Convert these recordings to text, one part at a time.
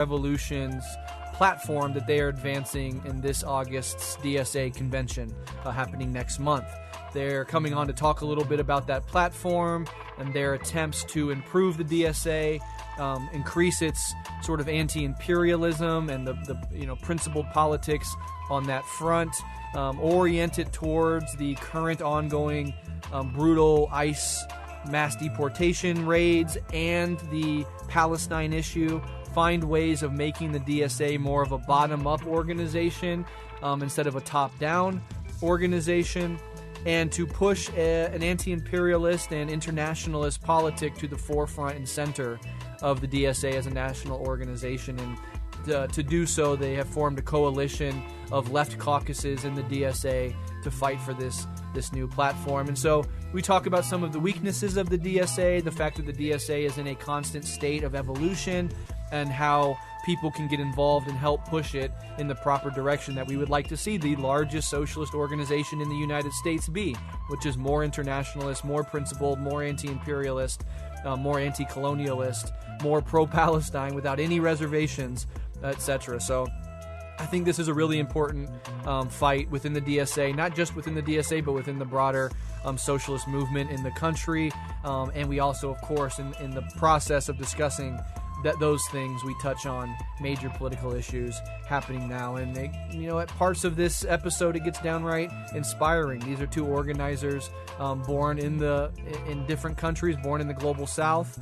Revolution's platform that they are advancing in this August's DSA convention happening next month. They're coming on to talk a little bit about that platform and their attempts to improve the DSA, increase its sort of anti-imperialism and the principled politics on that front, orient it towards the current ongoing brutal ICE mass deportation raids and the Palestine issue, find ways of making the DSA more of a bottom-up organization instead of a top-down organization, and to push an anti-imperialist and internationalist politic to the forefront and center of the DSA as a national organization. And to do so, they have formed a coalition of left caucuses in the DSA to fight for this new platform. And so we talk about some of the weaknesses of the DSA, the fact that the DSA is in a constant state of evolution, and how people can get involved and help push it in the proper direction that we would like to see the largest socialist organization in the United States be, which is more internationalist, more principled, more anti-imperialist, more anti-colonialist, more pro-Palestine without any reservations, etc. So I think this is a really important fight within the DSA, not just within the DSA, but within the broader socialist movement in the country. And we also, of course, in the process of discussing those things, we touch on major political issues happening now. And at parts of this episode, it gets downright inspiring. These are two organizers born in different countries, born in the global South.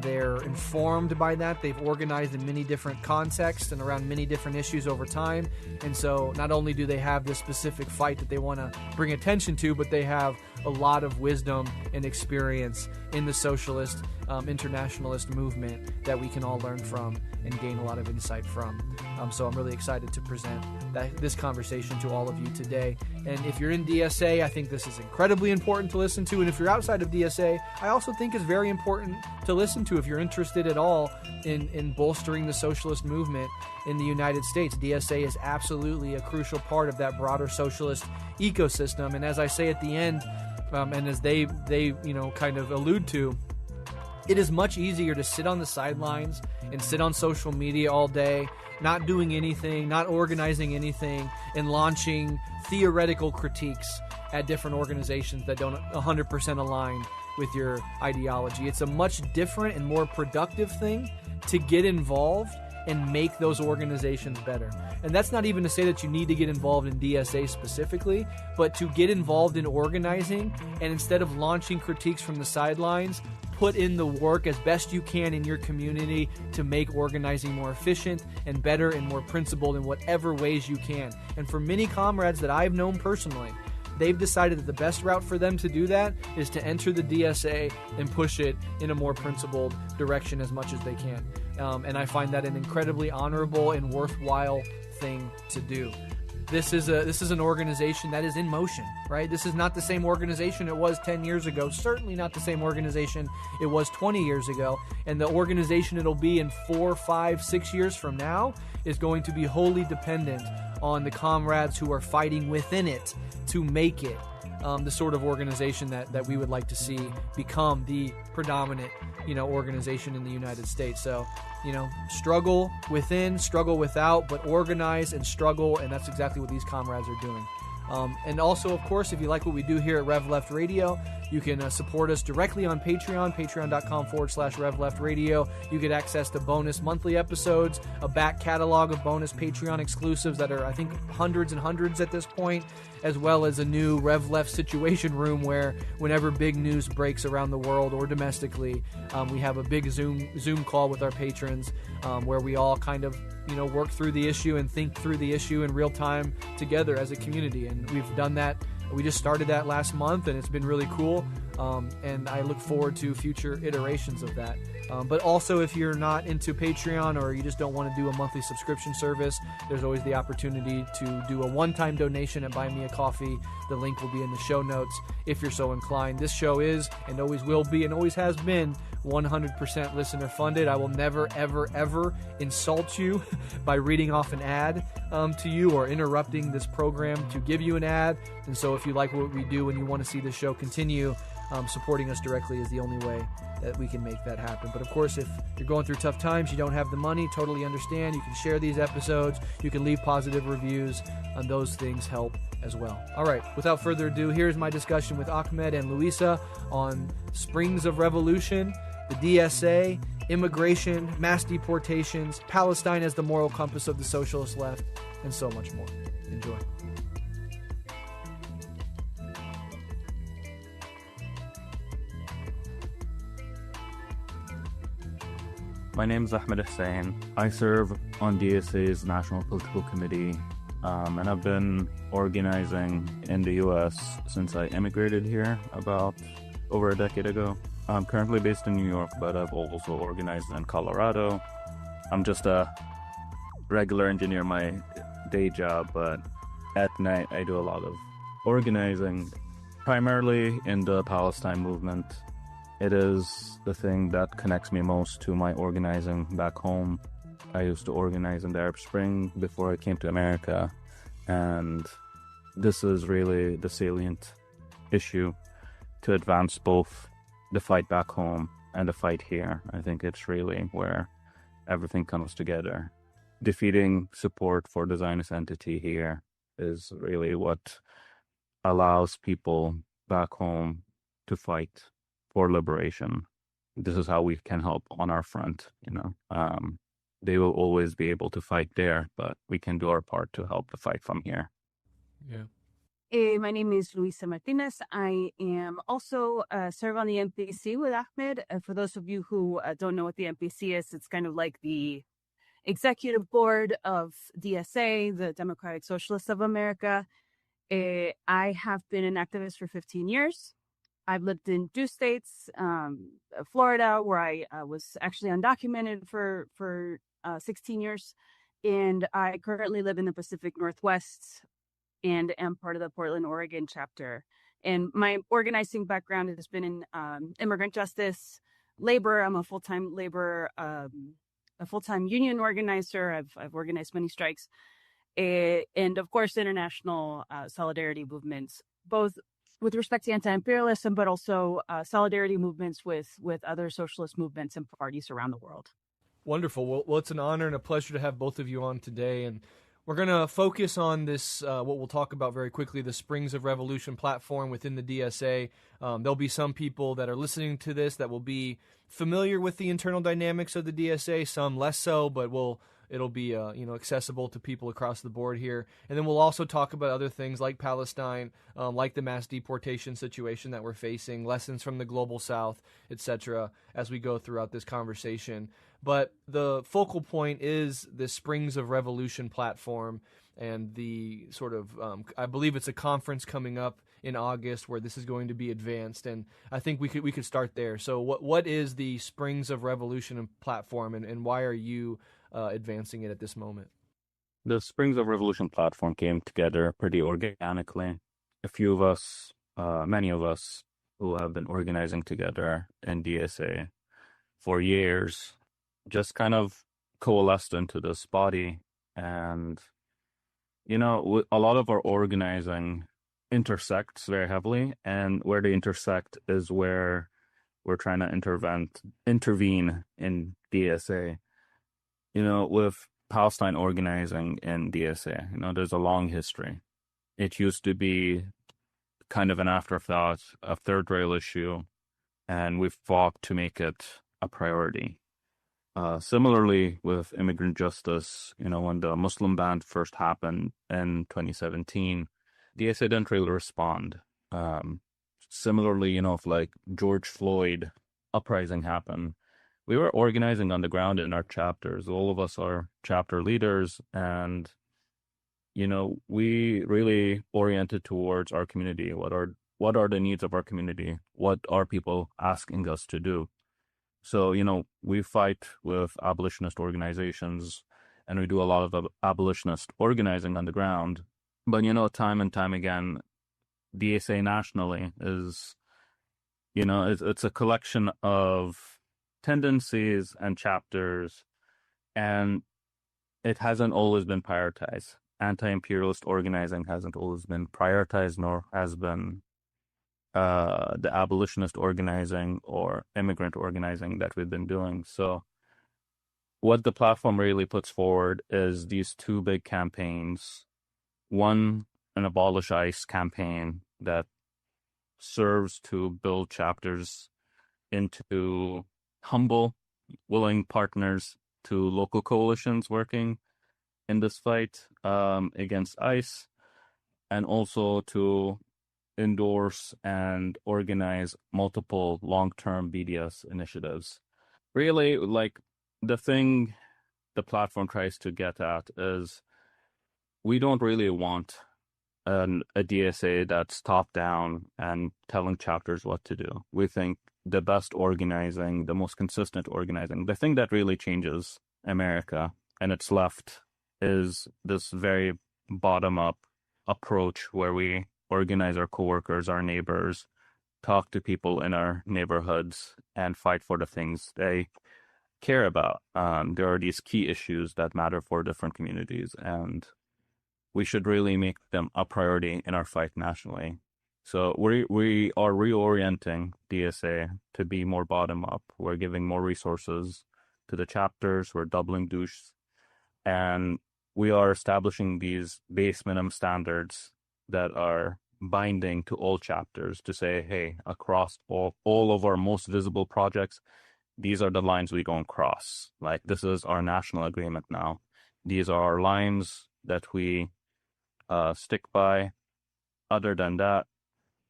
They're informed by that. They've organized in many different contexts and around many different issues over time. And so not only do they have this specific fight that they want to bring attention to, but they have a lot of wisdom and experience in the socialist, internationalist movement that we can all learn from and gain a lot of insight from. So I'm really excited to present this conversation to all of you today. And if you're in DSA, I think this is incredibly important to listen to. And if you're outside of DSA, I also think it's very important to listen to if you're interested at all in bolstering the socialist movement in the United States. DSA is absolutely a crucial part of that broader socialist ecosystem. And as I say at the end, and as they kind of allude to, it is much easier to sit on the sidelines and sit on social media all day, not doing anything, not organizing anything, and launching theoretical critiques at different organizations that don't 100% align with your ideology. It's a much different and more productive thing to get involved and make those organizations better. And that's not even to say that you need to get involved in DSA specifically, but to get involved in organizing, and instead of launching critiques from the sidelines, put in the work as best you can in your community to make organizing more efficient and better and more principled in whatever ways you can. And for many comrades that I've known personally, they've decided that the best route for them to do that is to enter the DSA and push it in a more principled direction as much as they can. And I find that an incredibly honorable and worthwhile thing to do. This is an organization that is in motion, right? This is not the same organization it was 10 years ago, certainly not the same organization it was 20 years ago, and the organization it'll be in 4, 5, 6 years from now is going to be wholly dependent on the comrades who are fighting within it to make it the sort of organization that we would like to see become the predominant, organization in the United States. So, struggle within, struggle without, but organize and struggle, and that's exactly what these comrades are doing. And also, of course, if you like what we do here at Rev Left Radio, you can support us directly on Patreon, patreon.com/Rev Left Radio. You get access to bonus monthly episodes, a back catalog of bonus Patreon exclusives that are, I think, hundreds and hundreds at this point, as well as a new Rev Left Situation Room where whenever big news breaks around the world or domestically, we have a big Zoom call with our patrons where we all kind of work through the issue and think through the issue in real time together as a community. And we've done that. We just started that last month, and it's been really cool. And I look forward to future iterations of that. But also, if you're not into Patreon or you just don't want to do a monthly subscription service, there's always the opportunity to do a one-time donation at Buy Me a Coffee. The link will be in the show notes if you're so inclined. This show is, and always will be, and always has been, 100% listener funded. I will never, ever, ever insult you by reading off an ad to you or interrupting this program to give you an ad. And so if you like what we do and you want to see the show continue, supporting us directly is the only way that we can make that happen. But of course, if you're going through tough times, you don't have the money, totally understand. You can share these episodes, you can leave positive reviews, and those things help as well. All right, without further ado, here's my discussion with Ahmed and Luisa on Springs of Revolution, the DSA, immigration, mass deportations, Palestine as the moral compass of the socialist left, and so much more. Enjoy. My name is Ahmed Hussein. I serve on DSA's National Political Committee, and I've been organizing in the U.S. since I immigrated here about over a decade ago. I'm currently based in New York, but I've also organized in Colorado. I'm just a regular engineer, my day job, but at night I do a lot of organizing, primarily in the Palestine movement. It is the thing that connects me most to my organizing back home. I used to organize in the Arab Spring before I came to America, and this is really the salient issue to advance both the fight back home and the fight here. I think it's really where everything comes together. Defeating support for the Zionist entity here is really what allows people back home to fight for liberation. This is how we can help on our front, They will always be able to fight there, but we can do our part to help the fight from here. Yeah. My name is Luisa Martinez. I am also serve on the MPC with Ahmed. For those of you who don't know what the MPC is, it's kind of like the executive board of DSA, the Democratic Socialists of America. I have been an activist for 15 years. I've lived in 2 states, Florida, where I was actually undocumented for 16 years. And I currently live in the Pacific Northwest and am part of the Portland, Oregon chapter. And my organizing background has been in immigrant justice, labor. I'm a full-time labor, a full-time union organizer. I've organized many strikes. And of course, international solidarity movements, both with respect to anti-imperialism, but also solidarity movements with other socialist movements and parties around the world. Wonderful. Well, it's an honor and a pleasure to have both of you on today. And we're going to focus on this, what we'll talk about very quickly, the Springs of Revolution platform within the DSA. There'll be some people that are listening to this that will be familiar with the internal dynamics of the DSA, some less so, but it'll be accessible to people across the board here. And then we'll also talk about other things like Palestine, like the mass deportation situation that we're facing, lessons from the global south, etc., as we go throughout this conversation. But the focal point is the Springs of Revolution platform and the sort of, I believe it's a conference coming up in August where this is going to be advanced, and I think we could start there. So what is the Springs of Revolution platform, and why are you advancing it at this moment? The Springs of Revolution platform came together pretty organically. A few of us, many of us who have been organizing together in DSA for years, just kind of coalesced into this body. And, a lot of our organizing intersects very heavily, and where they intersect is where we're trying to intervene in DSA. With Palestine organizing in DSA, there's a long history. It used to be kind of an afterthought, a third rail issue, and we've fought to make it a priority. Similarly, with immigrant justice, when the Muslim ban first happened in 2017, DSA didn't really respond. Similarly, if like George Floyd uprising happened, we were organizing on the ground in our chapters. All of us are chapter leaders, and we really oriented towards our community. What are the needs of our community? What are people asking us to do? So, we fight with abolitionist organizations, and we do a lot of abolitionist organizing on the ground. But, time and time again, DSA nationally is, it's a collection of tendencies and chapters, and it hasn't always been prioritized. Anti-imperialist organizing hasn't always been prioritized, nor has been the abolitionist organizing or immigrant organizing that we've been doing. So what the platform really puts forward is these two big campaigns. One, an Abolish ICE campaign that serves to build chapters into humble, willing partners to local coalitions working in this fight against ICE, and also to endorse and organize multiple long-term BDS initiatives. Really, like the thing the platform tries to get at is we don't really want a DSA that's top down and telling chapters what to do. We think the best organizing, the most consistent organizing, the thing that really changes America and its left is this very bottom-up approach where we organize our coworkers, our neighbors, talk to people in our neighborhoods, and fight for the things they care about. There are these key issues that matter for different communities, and we should really make them a priority in our fight nationally. So we are reorienting DSA to be more bottom up. We're giving more resources to the chapters. We're doubling douches, and we are establishing these base minimum standards that are binding to all chapters to say, hey, across all of our most visible projects, these are the lines we don't cross. Like, this is our national agreement now. These are our lines that we stick by. Other than that,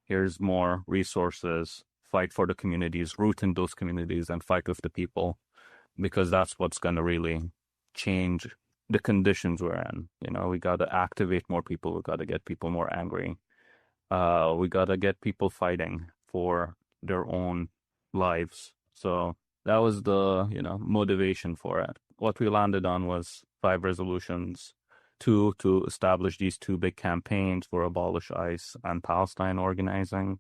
here's more resources. Fight for the communities, root in those communities, and fight with the people, because that's what's going to really change the conditions we're in. You know, we got to activate more people. We got to get people more angry. We got to get people fighting for their own lives. So that was the, motivation for it. What we landed on was 5 resolutions, 2 to establish these 2 big campaigns for Abolish ICE and Palestine organizing,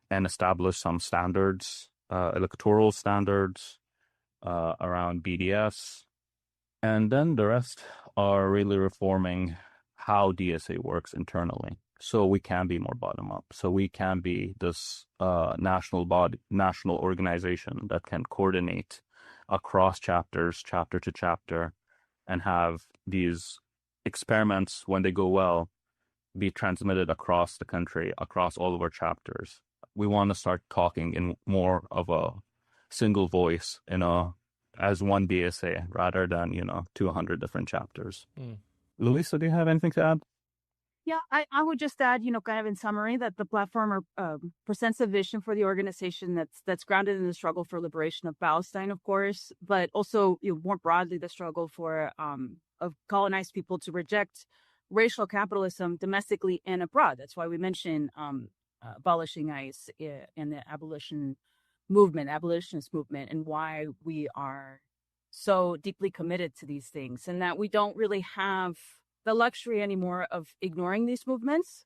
and establish some standards, electoral standards around BDS. And then the rest are really reforming how DSA works internally, so we can be more bottom up, so we can be this national organization that can coordinate across chapters, chapter to chapter, and have these experiments, when they go well, be transmitted across the country, across all of our chapters. We want to start talking in more of a single voice, as one DSA, rather than 200 different chapters. Luisa, do you have anything to add? Yeah, I would just add, kind of in summary, that the platform presents a vision for the organization that's grounded in the struggle for liberation of Palestine, of course, but also more broadly the struggle for of colonized people to reject racial capitalism domestically and abroad. That's why we mention abolishing ICE and the abolitionist movement, and why we are so deeply committed to these things, and that we don't really have the luxury anymore of ignoring these movements.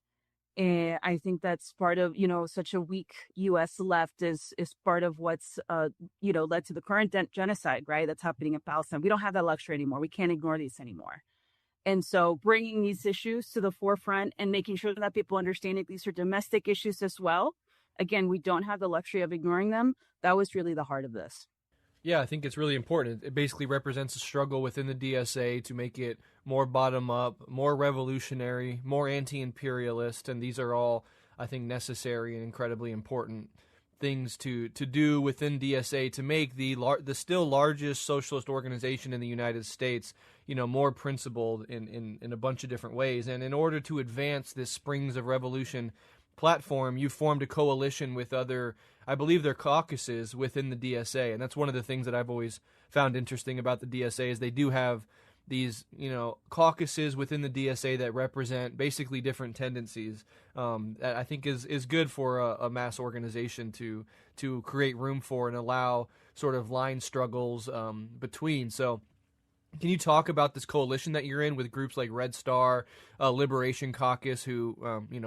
And I think that's part of, such a weak U.S. left is part of what's, led to the current genocide, right? That's happening in Palestine. We don't have that luxury anymore. We can't ignore these anymore. And so bringing these issues to the forefront and making sure that people understand that these are domestic issues as well. Again, we don't have the luxury of ignoring them. That was really the heart of this. Yeah, I think it's really important. It basically represents a struggle within the DSA to make it more bottom-up, more revolutionary, more anti-imperialist, and these are all, I think, necessary and incredibly important things to do within DSA to make the still largest socialist organization in the United States, more principled in a bunch of different ways. And in order to advance this Springs of Revolution platform, you formed a coalition with other, I believe they're caucuses within the DSA, and that's one of the things that I've always found interesting about the DSA is they do have these, caucuses within the DSA that represent basically different tendencies. That I think is good for a mass organization to create room for and allow sort of line struggles between. So, can you talk about this coalition that you're in with groups like Red Star, Liberation Caucus, who,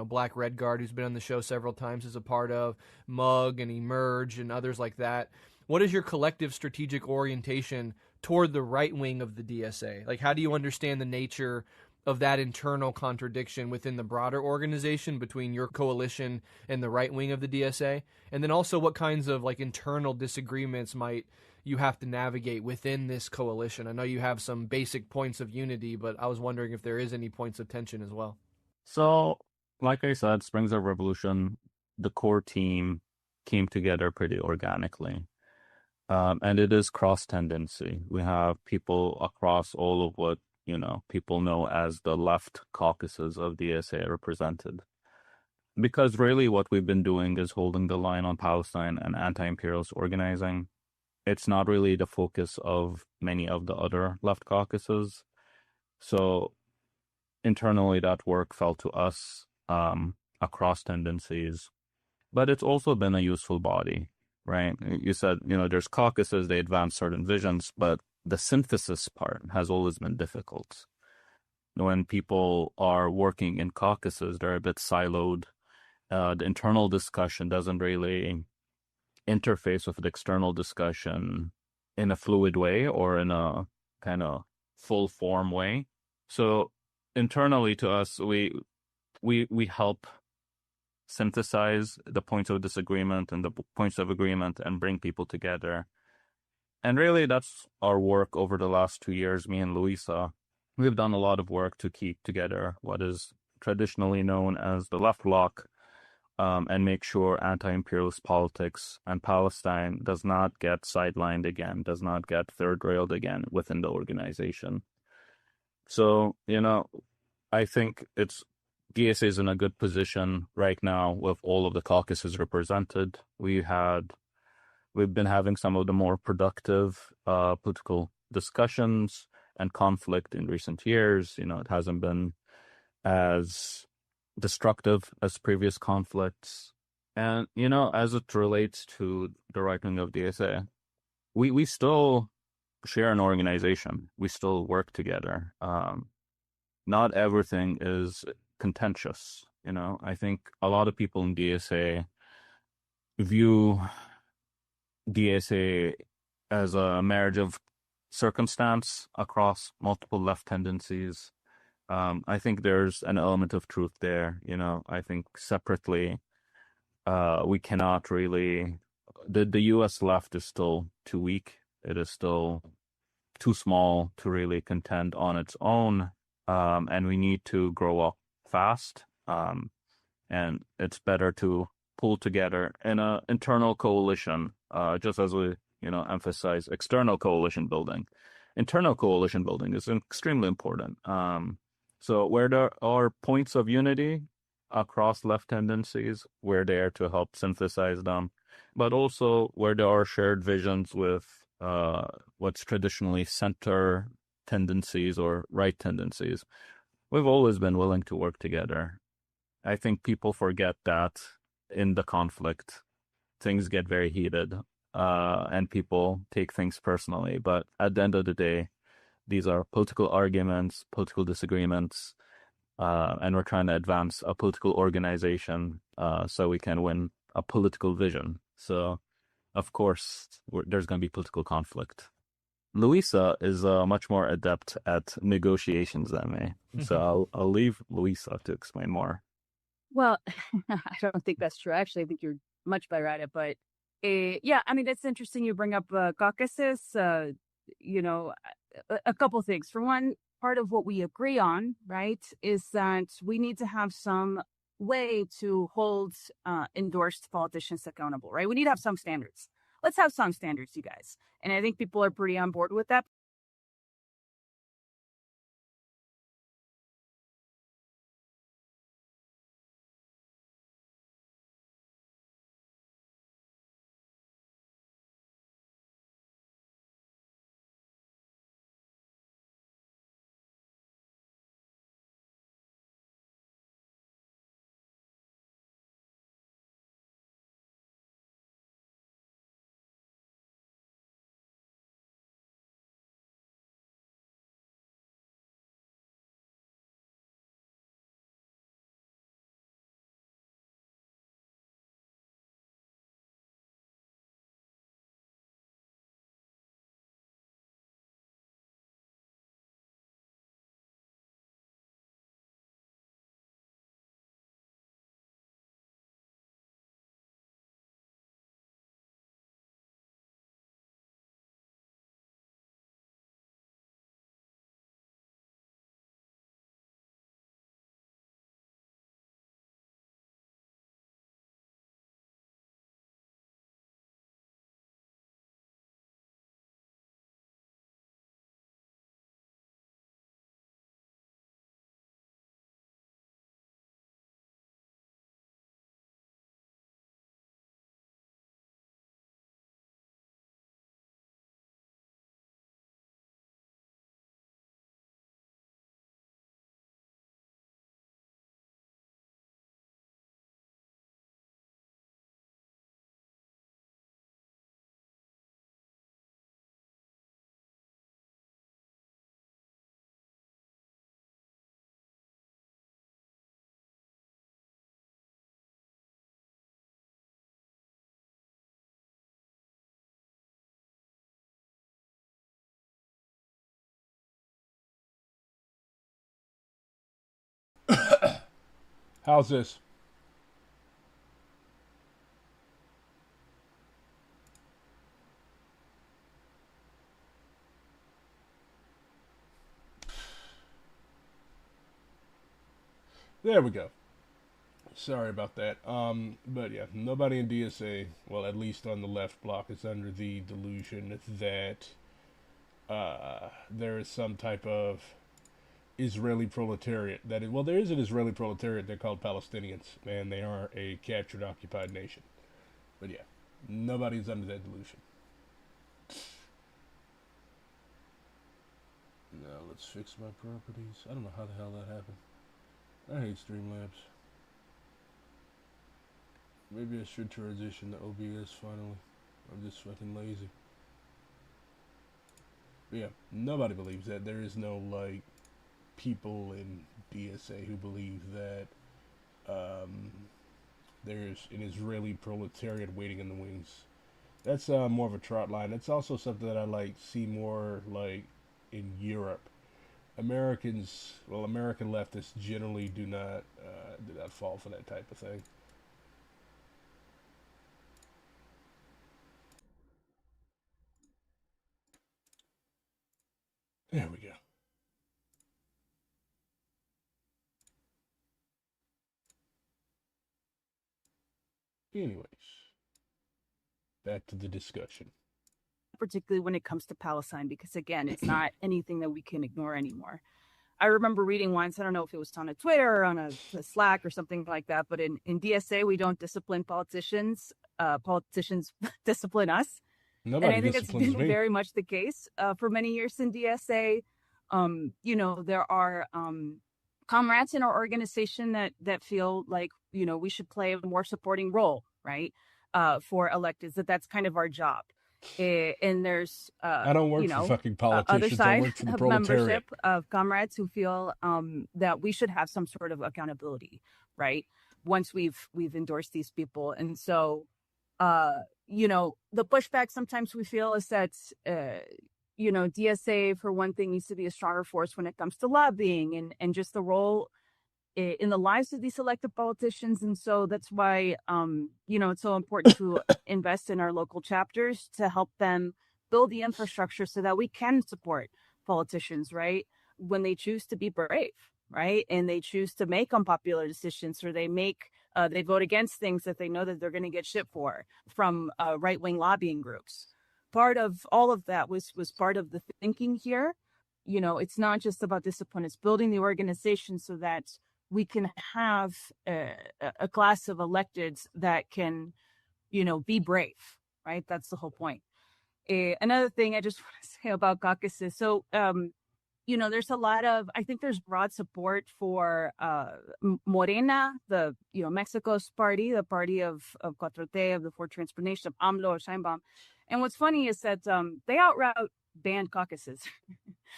Black Red Guard, who's been on the show several times, is a part of, MUG and Emerge and others like that? What is your collective strategic orientation toward the right wing of the DSA? Like, how do you understand the nature of that internal contradiction within the broader organization between your coalition and the right wing of the DSA? And then also what kinds of like internal disagreements might you have to navigate within this coalition? I know you have some basic points of unity, but I was wondering if there is any points of tension as well. So, like I said, Springs of Revolution, the core team came together pretty organically. And it is cross tendency. We have people across all of what, people know as the left caucuses of DSA represented. Because really what we've been doing is holding the line on Palestine and anti-imperialist organizing. It's not really the focus of many of the other left caucuses. So internally, that work fell to us across tendencies. But it's also been a useful body, right? You said, there's caucuses, they advance certain visions, but the synthesis part has always been difficult. When people are working in caucuses, they're a bit siloed. The internal discussion doesn't really interface with the external discussion in a fluid way or in a kind of full form way. So internally to us, we help synthesize the points of disagreement and the points of agreement and bring people together. And really, that's our work over the last 2 years, me and Luisa. We've done a lot of work to keep together what is traditionally known as the left bloc and make sure anti-imperialist politics and Palestine does not get sidelined again, does not get third-railed again within the organization. So, I think DSA is in a good position right now with all of the caucuses represented. We've been having some of the more productive political discussions and conflict in recent years. It hasn't been as destructive as previous conflicts. And, as it relates to the right wing of DSA, we still share an organization. We still work together. Not everything is contentious. I think a lot of people in DSA view DSA as a marriage of circumstance across multiple left tendencies. I think there's an element of truth there. I think separately, we cannot really. The U.S. left is still too weak. It is still too small to really contend on its own, and we need to grow up fast. And it's better to pull together in an internal coalition, just as we, emphasize external coalition building. Internal coalition building is extremely important. So where there are points of unity across left tendencies, we're there to help synthesize them, but also where there are shared visions with what's traditionally center tendencies or right tendencies, we've always been willing to work together. I think people forget that in the conflict, things get very heated, and people take things personally. But at the end of the day, these are political arguments, political disagreements, and we're trying to advance a political organization so we can win a political vision. So, of course, there's going to be political conflict. Luisa is much more adept at negotiations than me. So I'll leave Luisa to explain more. Well, I don't think that's true. Actually, I think you're much better at it. But yeah, I mean, it's interesting you bring up caucuses. A couple things. For one, part of what we agree on, right, is that we need to have some way to hold endorsed politicians accountable, right? We need to have some standards. Let's have some standards, you guys. And I think people are pretty on board with that. How's this? There we go. Sorry about that. But yeah, nobody in DSA, well, at least on the left block, is under the delusion that there is some type of Israeli proletariat. Well, there is an Israeli proletariat. They're called Palestinians, and they are a captured, occupied nation. But yeah, nobody's under that delusion. Now let's fix my properties. I don't know how the hell that happened. I hate Streamlabs. Maybe I should transition to OBS finally. I'm just fucking lazy. But yeah, nobody believes that. There is no, like, people in DSA who believe that there's an Israeli proletariat waiting in the wings. That's more of a trot line. It's also something that I see more like in Europe. American leftists generally do not fall for that type of thing. There we go. Anyways, back to the discussion. Particularly when it comes to Palestine, because again, it's not anything that we can ignore anymore. I remember reading once, I don't know if it was on a Twitter or on a Slack or something like that, but in DSA, we don't discipline politicians. Politicians discipline us. Nobody and I think it's been me. very much the case for many years in DSA. There are comrades in our organization that feel like, we should play a more supporting role, right? For electeds, that's kind of our job. And there's I don't work for fucking politicians. Other side I work for the of proletariat. membership of comrades who feel that we should have some sort of accountability, right? Once we've endorsed these people. And so the pushback sometimes we feel is that DSA, for one thing, needs to be a stronger force when it comes to lobbying and just the role in the lives of these elected politicians. And so that's why, it's so important to invest in our local chapters to help them build the infrastructure so that we can support politicians, right? When they choose to be brave, right? And they choose to make unpopular decisions, or they vote against things that they know that they're going to get shit for from right-wing lobbying groups. Part of all of that was part of the thinking here. It's not just about discipline, it's building the organization so that we can have a class of electeds that can, be brave, right? That's the whole point. Another thing I just want to say about caucuses. So, there's a lot of, I think there's broad support for Morena, the, Mexico's party, the party of 4T, of the fourth transformation, of AMLO or Sheinbaum. And what's funny is that they outright banned caucuses.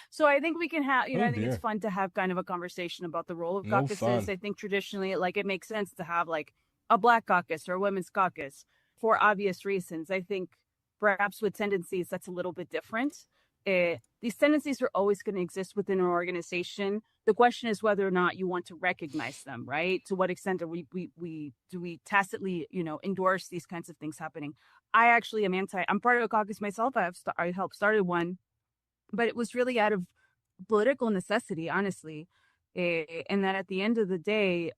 So I think we can have, I think it's fun to have kind of a conversation about the role of caucuses. I think traditionally, it makes sense to have a black caucus or a women's caucus for obvious reasons. I think perhaps with tendencies, that's a little bit different. These tendencies are always going to exist within an organization. The question is whether or not you want to recognize them, right? To what extent do we tacitly, endorse these kinds of things happening? I actually am I'm part of a caucus myself. I helped started one, but it was really out of political necessity, honestly. And that at the end of the day,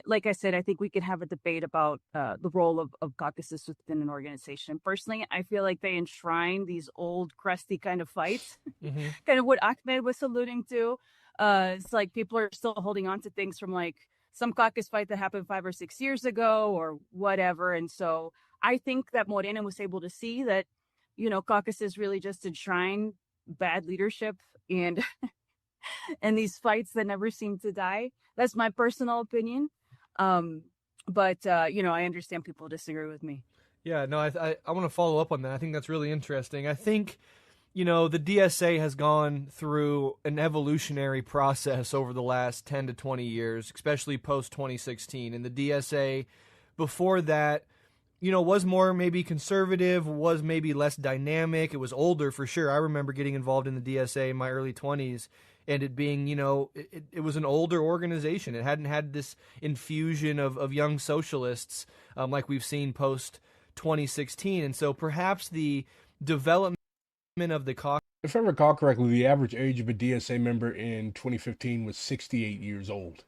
like I said, I think we could have a debate about the role of caucuses within an organization. Personally, I feel like they enshrine these old, crusty kind of fights, kind of what Ahmed was alluding to. It's like people are still holding on to things from some caucus fight that happened 5 or 6 years ago or whatever. And so I think that Morena was able to see that, caucuses really just enshrine bad leadership and and these fights that never seem to die. That's my personal opinion. But I understand people disagree with me. Yeah, no, I want to follow up on that. I think that's really interesting. I think, the DSA has gone through an evolutionary process over the last 10 to 20 years, especially post-2016. And the DSA, before that, was more maybe conservative, was maybe less dynamic. It was older for sure. I remember getting involved in the DSA in my early 20s and it being, it was an older organization. It hadn't had this infusion of young socialists like we've seen post 2016. And so perhaps the development of the caucus. If I recall correctly, the average age of a DSA member in 2015 was 68 years old.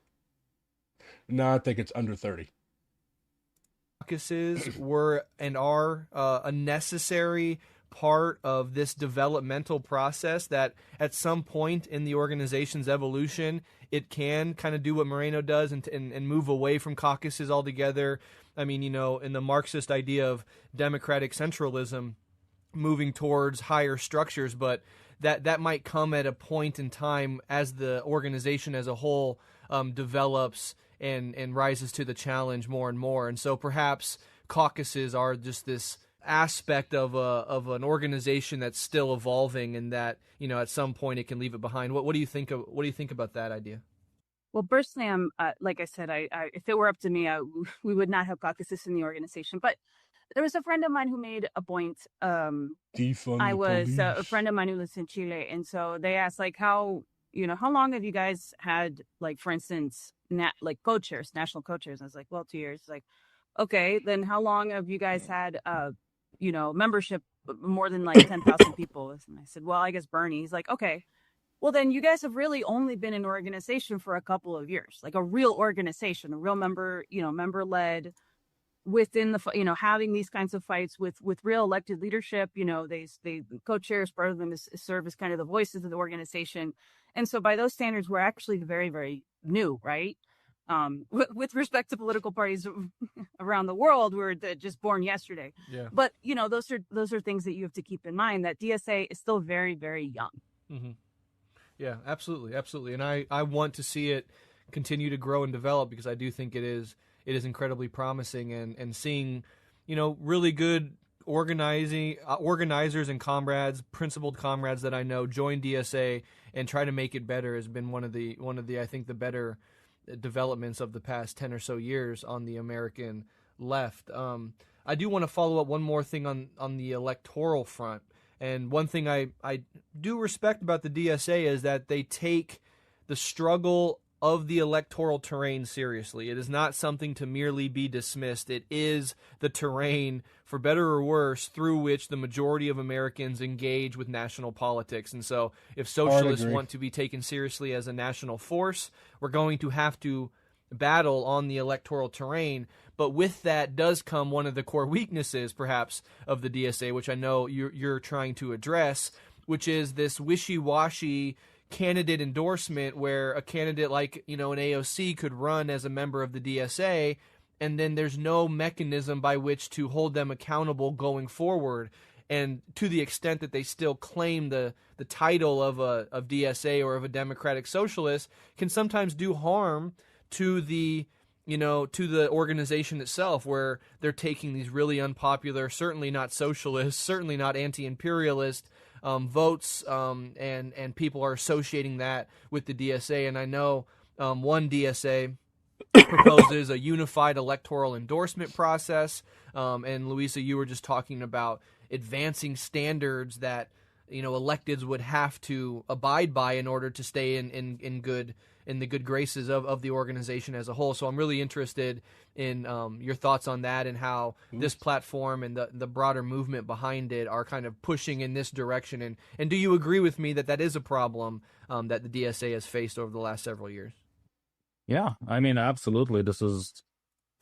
Now I think it's under 30. Caucuses were and are a necessary part of this developmental process that at some point in the organization's evolution, it can kind of do what Moreno does and move away from caucuses altogether. I mean, in the Marxist idea of democratic centralism, moving towards higher structures, but that might come at a point in time as the organization as a whole develops and rises to the challenge more and more. And so perhaps caucuses are just this aspect of an organization that's still evolving, and that at some point it can leave it behind. What do you think about that idea? Well, personally, I'm like I said, I if it were up to me, we would not have caucuses in the organization. But there was a friend of mine who made a point. Defund I the was police. a friend of mine who lives in Chile, and so they asked how long have you guys had, like, for instance, like co-chairs, national co-chairs? I was like, well, 2 years. Like, okay, then how long have you guys had membership more than like 10,000 people? And I said, well, I guess Bernie. He's like, okay, well, then you guys have really only been an organization for a couple of years, like a real organization, a real member-led, within the, having these kinds of fights with real elected leadership. They co-chairs, part of them serve as kind of the voices of the organization. And so by those standards, we're actually very, very new, right? With respect to political parties around the world, we're just born yesterday. Yeah. But, those are things that you have to keep in mind, that DSA is still very, very young. Mm-hmm. Yeah, absolutely. Absolutely. And I want to see it continue to grow and develop, because I do think it is incredibly promising, and seeing, really good organizers and principled comrades that I know join DSA and try to make it better has been one of the I think the better developments of the past 10 or so years on the American left. I do want to follow up one more thing on the electoral front. And one thing I do respect about the DSA is that they take the struggle of the electoral terrain seriously. It is not something to merely be dismissed. It is the terrain, for better or worse, through which the majority of Americans engage with national politics. And so if socialists want to be taken seriously as a national force, we're going to have to battle on the electoral terrain. But with that does come one of the core weaknesses, perhaps, of the DSA, which I know you're trying to address, which is this wishy-washy candidate endorsement, where a candidate like, an AOC could run as a member of the DSA, and then there's no mechanism by which to hold them accountable going forward. And to the extent that they still claim the title of DSA or of a democratic socialist, can sometimes do harm to the organization itself, where they're taking these really unpopular, certainly not socialist, certainly not anti-imperialist votes, and people are associating that with the DSA. And I know one DSA proposes a unified electoral endorsement process, and Luisa, you were just talking about advancing standards that electeds would have to abide by in order to stay in the good graces of the organization as a whole. So I'm really interested in your thoughts on that, and how this platform and the broader movement behind it are kind of pushing in this direction. And do you agree with me that is a problem that the DSA has faced over the last several years? Yeah, I mean, absolutely. This is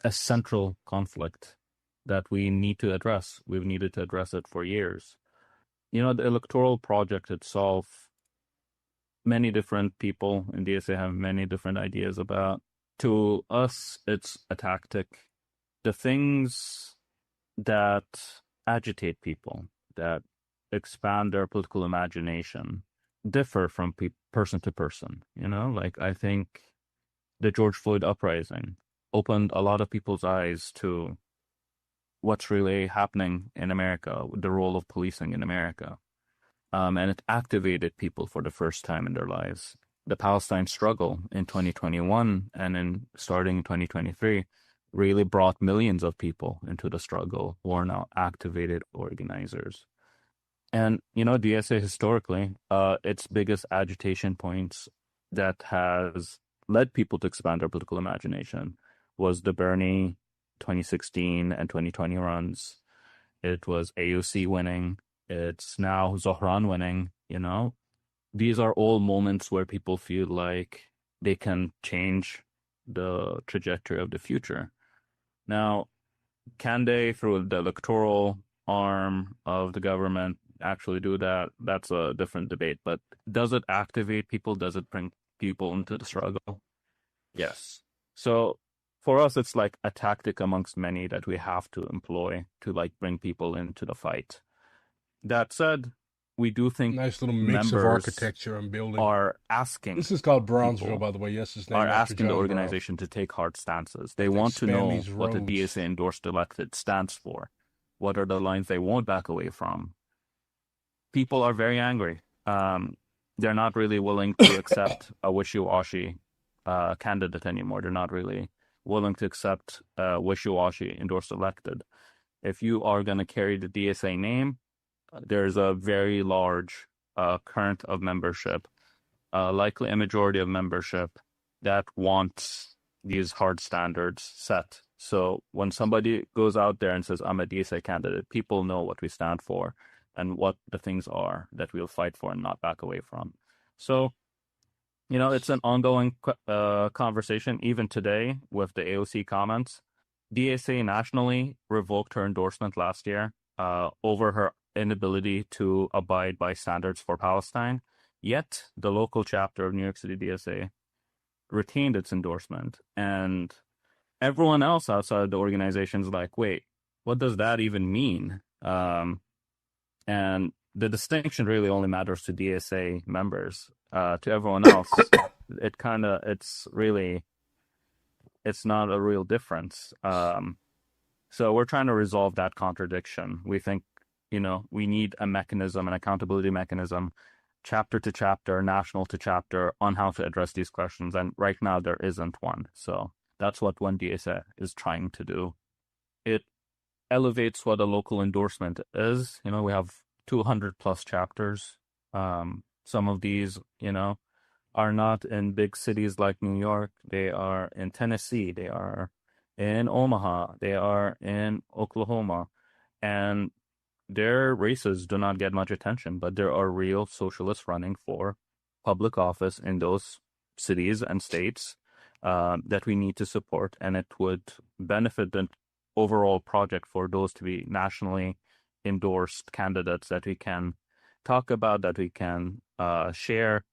a central conflict that we need to address. We've needed to address it for years. The electoral project itself, many different people in DSA have many different ideas about. To us, it's a tactic. The things that agitate people, that expand their political imagination, differ from person to person. I think the George Floyd uprising opened a lot of people's eyes to what's really happening in America, the role of policing in America. And it activated people for the first time in their lives. The Palestine struggle in 2021 and in starting in 2023 really brought millions of people into the struggle who are now activated organizers. And, DSA historically, its biggest agitation points that has led people to expand their political imagination was the Bernie 2016 and 2020 runs. It was AUC winning. It's now Zohran winning, These are all moments where people feel like they can change the trajectory of the future. Now, can they, through the electoral arm of the government, actually do that? That's a different debate. But does it activate people? Does it bring people into the struggle? Yes. So for us, it's like a tactic amongst many that we have to employ to bring people into the fight. That said, we do think nice little mix of architecture and building are asking. This is called Brownsville, by the way. Yes, it's named are after asking John the organization Browns. to take hard stances. They want to know what the DSA endorsed elected stands for. What are the lines they won't back away from? People are very angry. They're not really willing to accept a wishy-washy candidate anymore. They're not really willing to accept wishy-washy endorsed elected. If you are going to carry the DSA name, there's a very large current of membership, likely a majority of membership that wants these hard standards set. So when somebody goes out there and says, I'm a DSA candidate, people know what we stand for and what the things are that we'll fight for and not back away from. So, it's an ongoing conversation, even today with the AOC comments. DSA nationally revoked her endorsement last year over her inability to abide by standards for Palestine. Yet the local chapter of New York City DSA retained its endorsement. And everyone else outside the organization is like, wait, what does that even mean? And the distinction really only matters to DSA members. To everyone else, it's not a real difference. So we're trying to resolve that contradiction. We think, we need a mechanism, an accountability mechanism, chapter to chapter, national to chapter, on how to address these questions. And right now there isn't one. So that's what One DSA is trying to do. It elevates what a local endorsement is. We have 200 plus chapters. Some of these, are not in big cities like New York. They are in Tennessee. They are in Omaha. They are in Oklahoma. And their races do not get much attention, but there are real socialists running for public office in those cities and states that we need to support. And it would benefit the overall project for those to be nationally endorsed candidates that we can talk about, that we can share,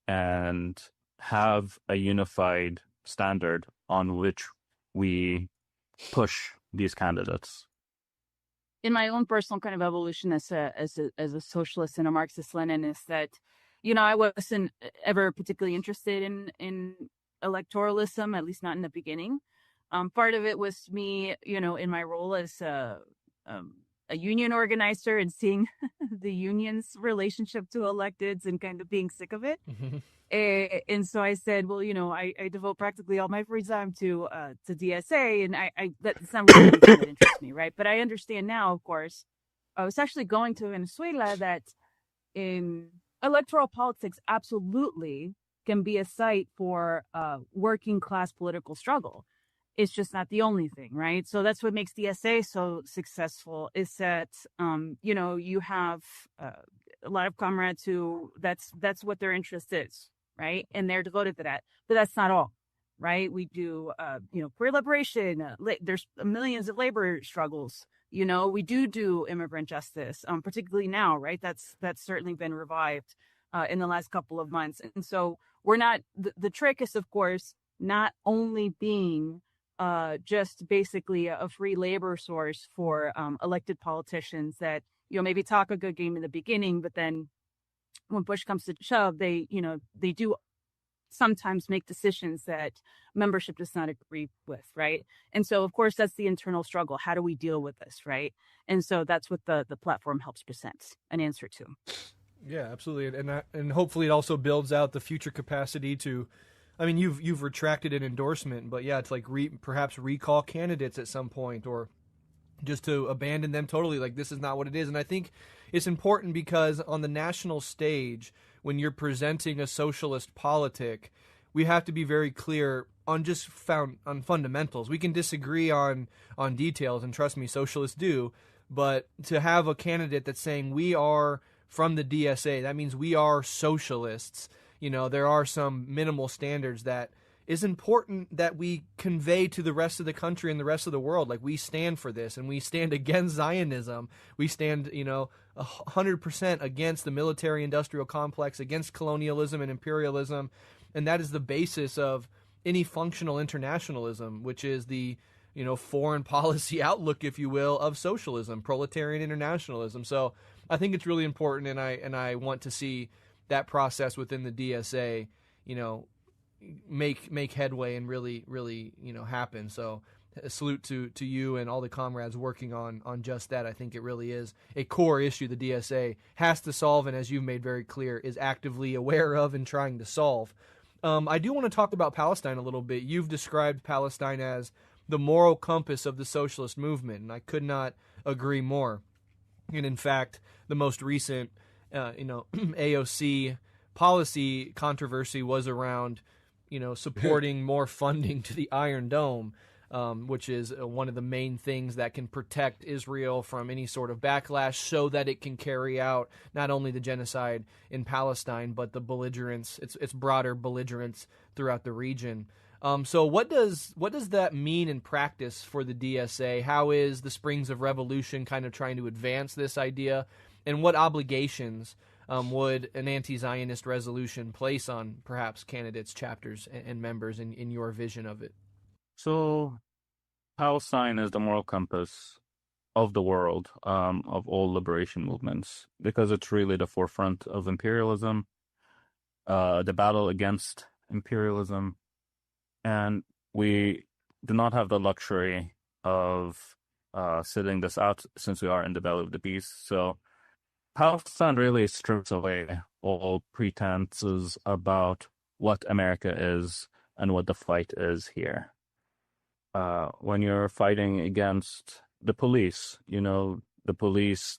and have a unified standard on which we push these candidates. In my own personal kind of evolution as a socialist and a Marxist-Leninist, that, I wasn't ever particularly interested in electoralism, at least not in the beginning. Part of it was me, in my role as a union organizer and seeing the union's relationship to electeds and kind of being sick of it. Mm-hmm. And so I said, well, I devote practically all my free time to DSA, and that's not really anything that interests me, right? But I understand now, of course, I was actually going to Venezuela, that in electoral politics absolutely can be a site for working class political struggle. It's just not the only thing, right? So that's what makes DSA so successful, is that, you have a lot of comrades who that's what their interest is, right? And they're devoted to that. But that's not all, right? We do, queer liberation. There's millions of labor struggles. We do immigrant justice, particularly now, right? That's certainly been revived in the last couple of months. And so we're not, the trick is, of course, not only being just basically a free labor source for elected politicians that, maybe talk a good game in the beginning, but then when push comes to shove, they do sometimes make decisions that membership does not agree with, right? And so, of course, that's the internal struggle. How do we deal with this, right? And so that's what the platform helps present an answer to. Yeah, absolutely. And hopefully it also builds out the future capacity to I mean, you've retracted an endorsement, but yeah, it's like perhaps recall candidates at some point, or just to abandon them totally. Like, this is not what it is. And I think it's important because on the national stage, when you're presenting a socialist politic, we have to be very clear on just on fundamentals. We can disagree on details, and trust me, socialists do. But to have a candidate that's saying we are from the DSA, that means we are socialists. There are some minimal standards that is important that we convey to the rest of the country and the rest of the world. Like, we stand for this, and we stand against Zionism. We stand, 100% against the military-industrial complex, against colonialism and imperialism, and that is the basis of any functional internationalism, which is the foreign policy outlook, if you will, of socialism, proletarian internationalism. So I think it's really important, and I want to see that process within the DSA, make headway and really, really, happen. So a salute to you and all the comrades working on just that. I think it really is a core issue the DSA has to solve, and as you've made very clear, is actively aware of and trying to solve. I do want to talk about Palestine a little bit. You've described Palestine as the moral compass of the socialist movement, and I could not agree more. And in fact, the most recent, AOC policy controversy was around, supporting more funding to the Iron Dome, which is one of the main things that can protect Israel from any sort of backlash, so that it can carry out not only the genocide in Palestine, but the belligerence, its broader belligerence throughout the region. So what does that mean in practice for the DSA? How is the Springs of Revolution kind of trying to advance this idea? And what obligations would an anti-Zionist resolution place on perhaps candidates, chapters, and members in your vision of it? So Palestine is the moral compass of the world, of all liberation movements, because it's really the forefront of imperialism, the battle against imperialism. And we do not have the luxury of sitting this out, since we are in the belly of the beast. So Palestine really strips away all pretenses about what America is and what the fight is here. When you're fighting against the police, the police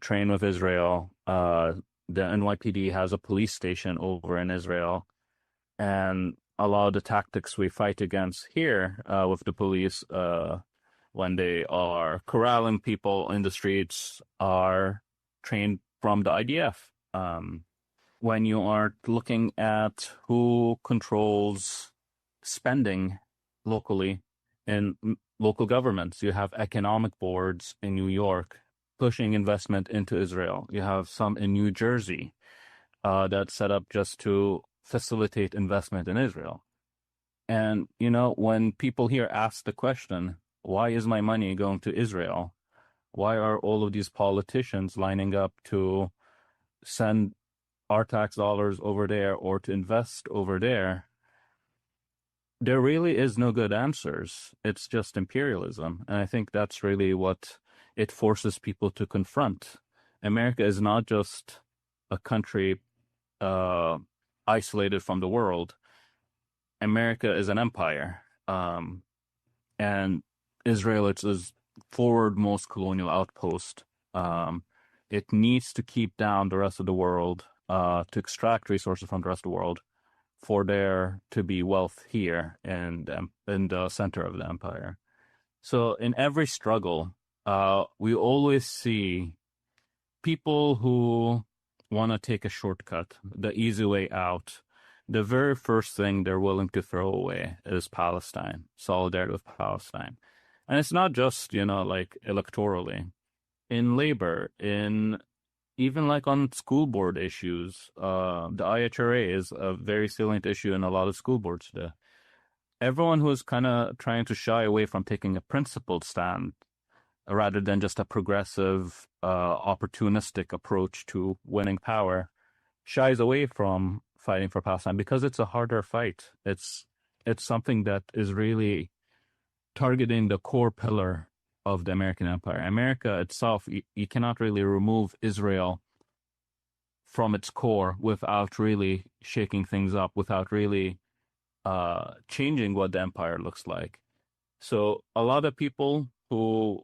train with Israel. The NYPD has a police station over in Israel, and a lot of the tactics we fight against here with the police when they are corralling people in the streets are trained from the IDF. When you are looking at who controls spending locally in local governments, you have economic boards in New York pushing investment into Israel. You have some in New Jersey that's set up just to facilitate investment in Israel. And, when people here ask the question, why is my money going to Israel? Why are all of these politicians lining up to send our tax dollars over there or to invest over there? There really is no good answers. It's just imperialism. And I think that's really what it forces people to confront. America is not just a country isolated from the world. America is an empire, and Israel, it's its forward-most colonial outpost. It needs to keep down the rest of the world, to extract resources from the rest of the world, for there to be wealth here in the center of the empire. So in every struggle, we always see people who want to take a shortcut, the easy way out. The very first thing they're willing to throw away is Palestine, solidarity with Palestine. And it's not just, like electorally. In labor, even like on school board issues, the IHRA is a very salient issue in a lot of school boards today. Everyone who is kind of trying to shy away from taking a principled stand rather than just a progressive, opportunistic approach to winning power shies away from fighting for Palestine because it's a harder fight. It's something that is really targeting the core pillar of the American empire. America itself, you cannot really remove Israel from its core without really shaking things up, without really changing what the empire looks like. So a lot of people who,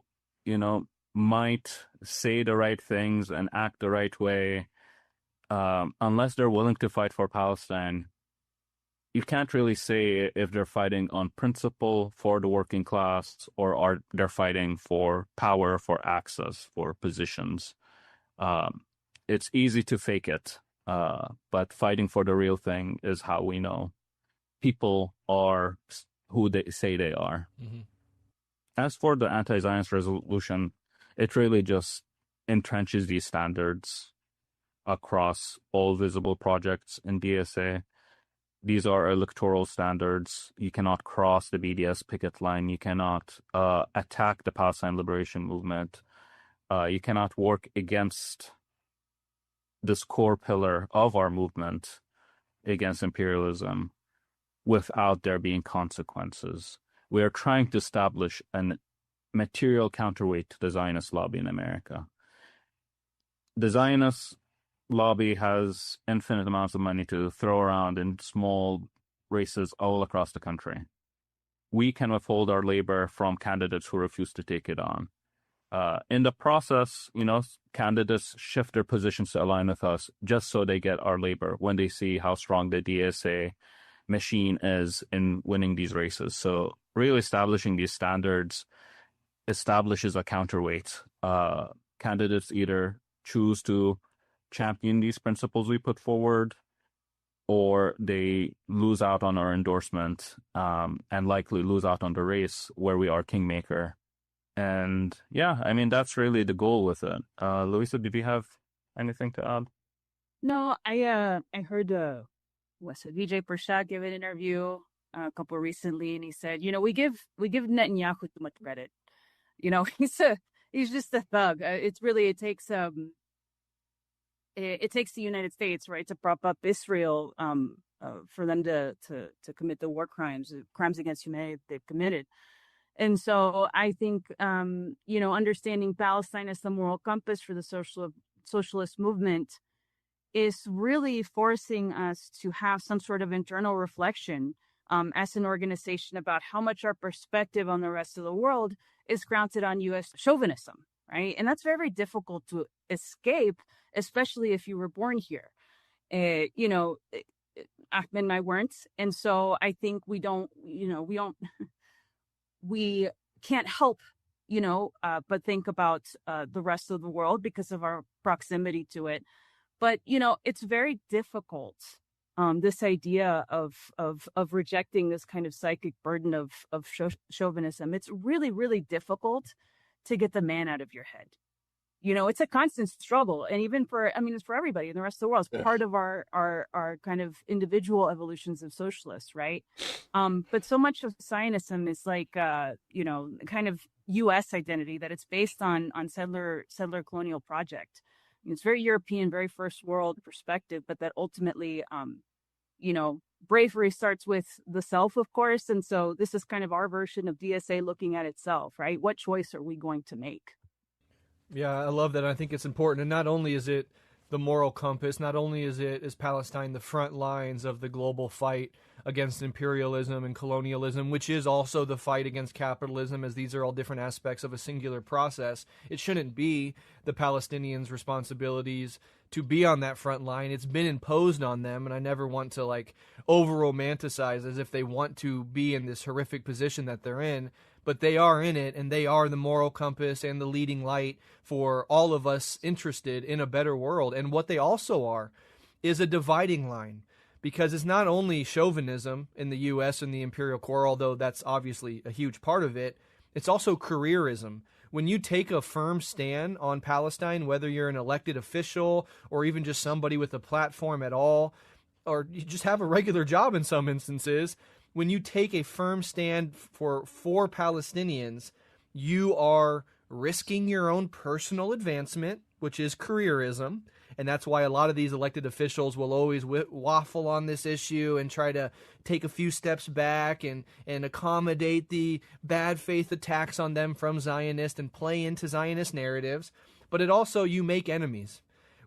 might say the right things and act the right way, unless they're willing to fight for Palestine, you can't really say if they're fighting on principle for the working class or are they're fighting for power, for access, for positions. It's easy to fake it, but fighting for the real thing is how we know people are who they say they are. Mm-hmm. As for the anti-Zionist resolution, it really just entrenches these standards across all visible projects in DSA. These are electoral standards. You cannot cross the BDS picket line. You cannot attack the Palestine Liberation Movement. You cannot work against this core pillar of our movement against imperialism without there being consequences. We are trying to establish a material counterweight to the Zionist lobby in America. The Zionist lobby has infinite amounts of money to throw around in small races all across the country. We can withhold our labor from candidates who refuse to take it on. In the process, candidates shift their positions to align with us just so they get our labor when they see how strong the DSA machine is in winning these races. So really establishing these standards establishes a counterweight. Candidates either choose to champion these principles we put forward, or they lose out on our endorsement and likely lose out on the race where we are kingmaker. And that's really the goal with it. Louisa, did you have anything to add? No, I heard Vijay Prashad give an interview a couple recently, and he said, we give Netanyahu too much credit. He's just a thug. It takes the United States, right, to prop up Israel for them to commit the war crimes against humanity they've committed. And so I think, understanding Palestine as the moral compass for the socialist movement is really forcing us to have some sort of internal reflection as an organization about how much our perspective on the rest of the world is grounded on U.S. chauvinism, right? And that's very difficult to escape, especially if you were born here. Ahmed and I weren't. And so I think we can't help, but think about the rest of the world because of our proximity to it. But, it's very difficult, this idea of rejecting this kind of psychic burden of chauvinism. It's really, really difficult to get the man out of your head. It's a constant struggle. And even it's for everybody in the rest of the world. It's part of our kind of individual evolutions of socialists, right? But so much of Zionism is like, kind of U.S. identity that it's based on settler colonial project. It's very European, very first world perspective, but that ultimately, bravery starts with the self, of course. And so this is kind of our version of DSA looking at itself, right? What choice are we going to make? Yeah, I love that. I think it's important. And not only is it the moral compass, not only is Palestine the front lines of the global fight against imperialism and colonialism, which is also the fight against capitalism, as these are all different aspects of a singular process. It shouldn't be the Palestinians' responsibilities to be on that front line. It's been imposed on them, and I never want to over-romanticize as if they want to be in this horrific position that they're in. But they are in it, and they are the moral compass and the leading light for all of us interested in a better world. And what they also are is a dividing line, because it's not only chauvinism in the U.S. and the imperial core, although that's obviously a huge part of it. It's also careerism. When you take a firm stand on Palestine, whether you're an elected official or even just somebody with a platform at all, or you just have a regular job in some instances, when you take a firm stand for Palestinians, you are risking your own personal advancement, which is careerism. And that's why a lot of these elected officials will always waffle on this issue and try to take a few steps back and accommodate the bad faith attacks on them from Zionists and play into Zionist narratives. But it also, you make enemies.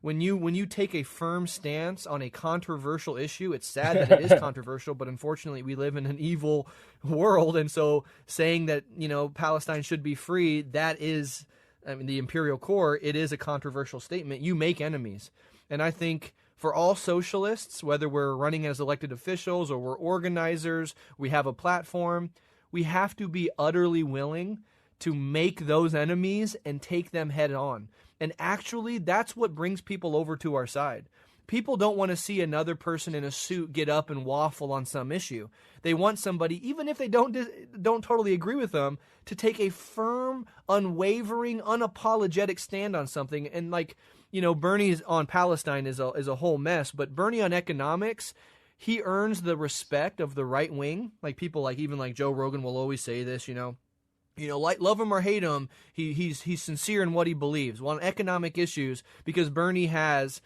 when you take a firm stance on a controversial issue, it's sad that it is controversial, but unfortunately we live in an evil world, and so saying that, you know, Palestine should be free, that is, I mean, the imperial core, it is a controversial statement. You make enemies. And I think for all socialists, whether we're running as elected officials or we're organizers, we have a platform, we have to be utterly willing to make those enemies and take them head on. And actually, that's what brings people over to our side. People don't want to see another person in a suit get up and waffle on some issue. They want somebody, even if they don't totally agree with them, to take a firm, unwavering, unapologetic stand on something. And like, you know, Bernie on Palestine is a whole mess, but Bernie on economics, he earns the respect of the right wing. Like people like even like Joe Rogan will always say this, you know, like love him or hate him, he's sincere in what he believes. Well, on economic issues, because Bernie has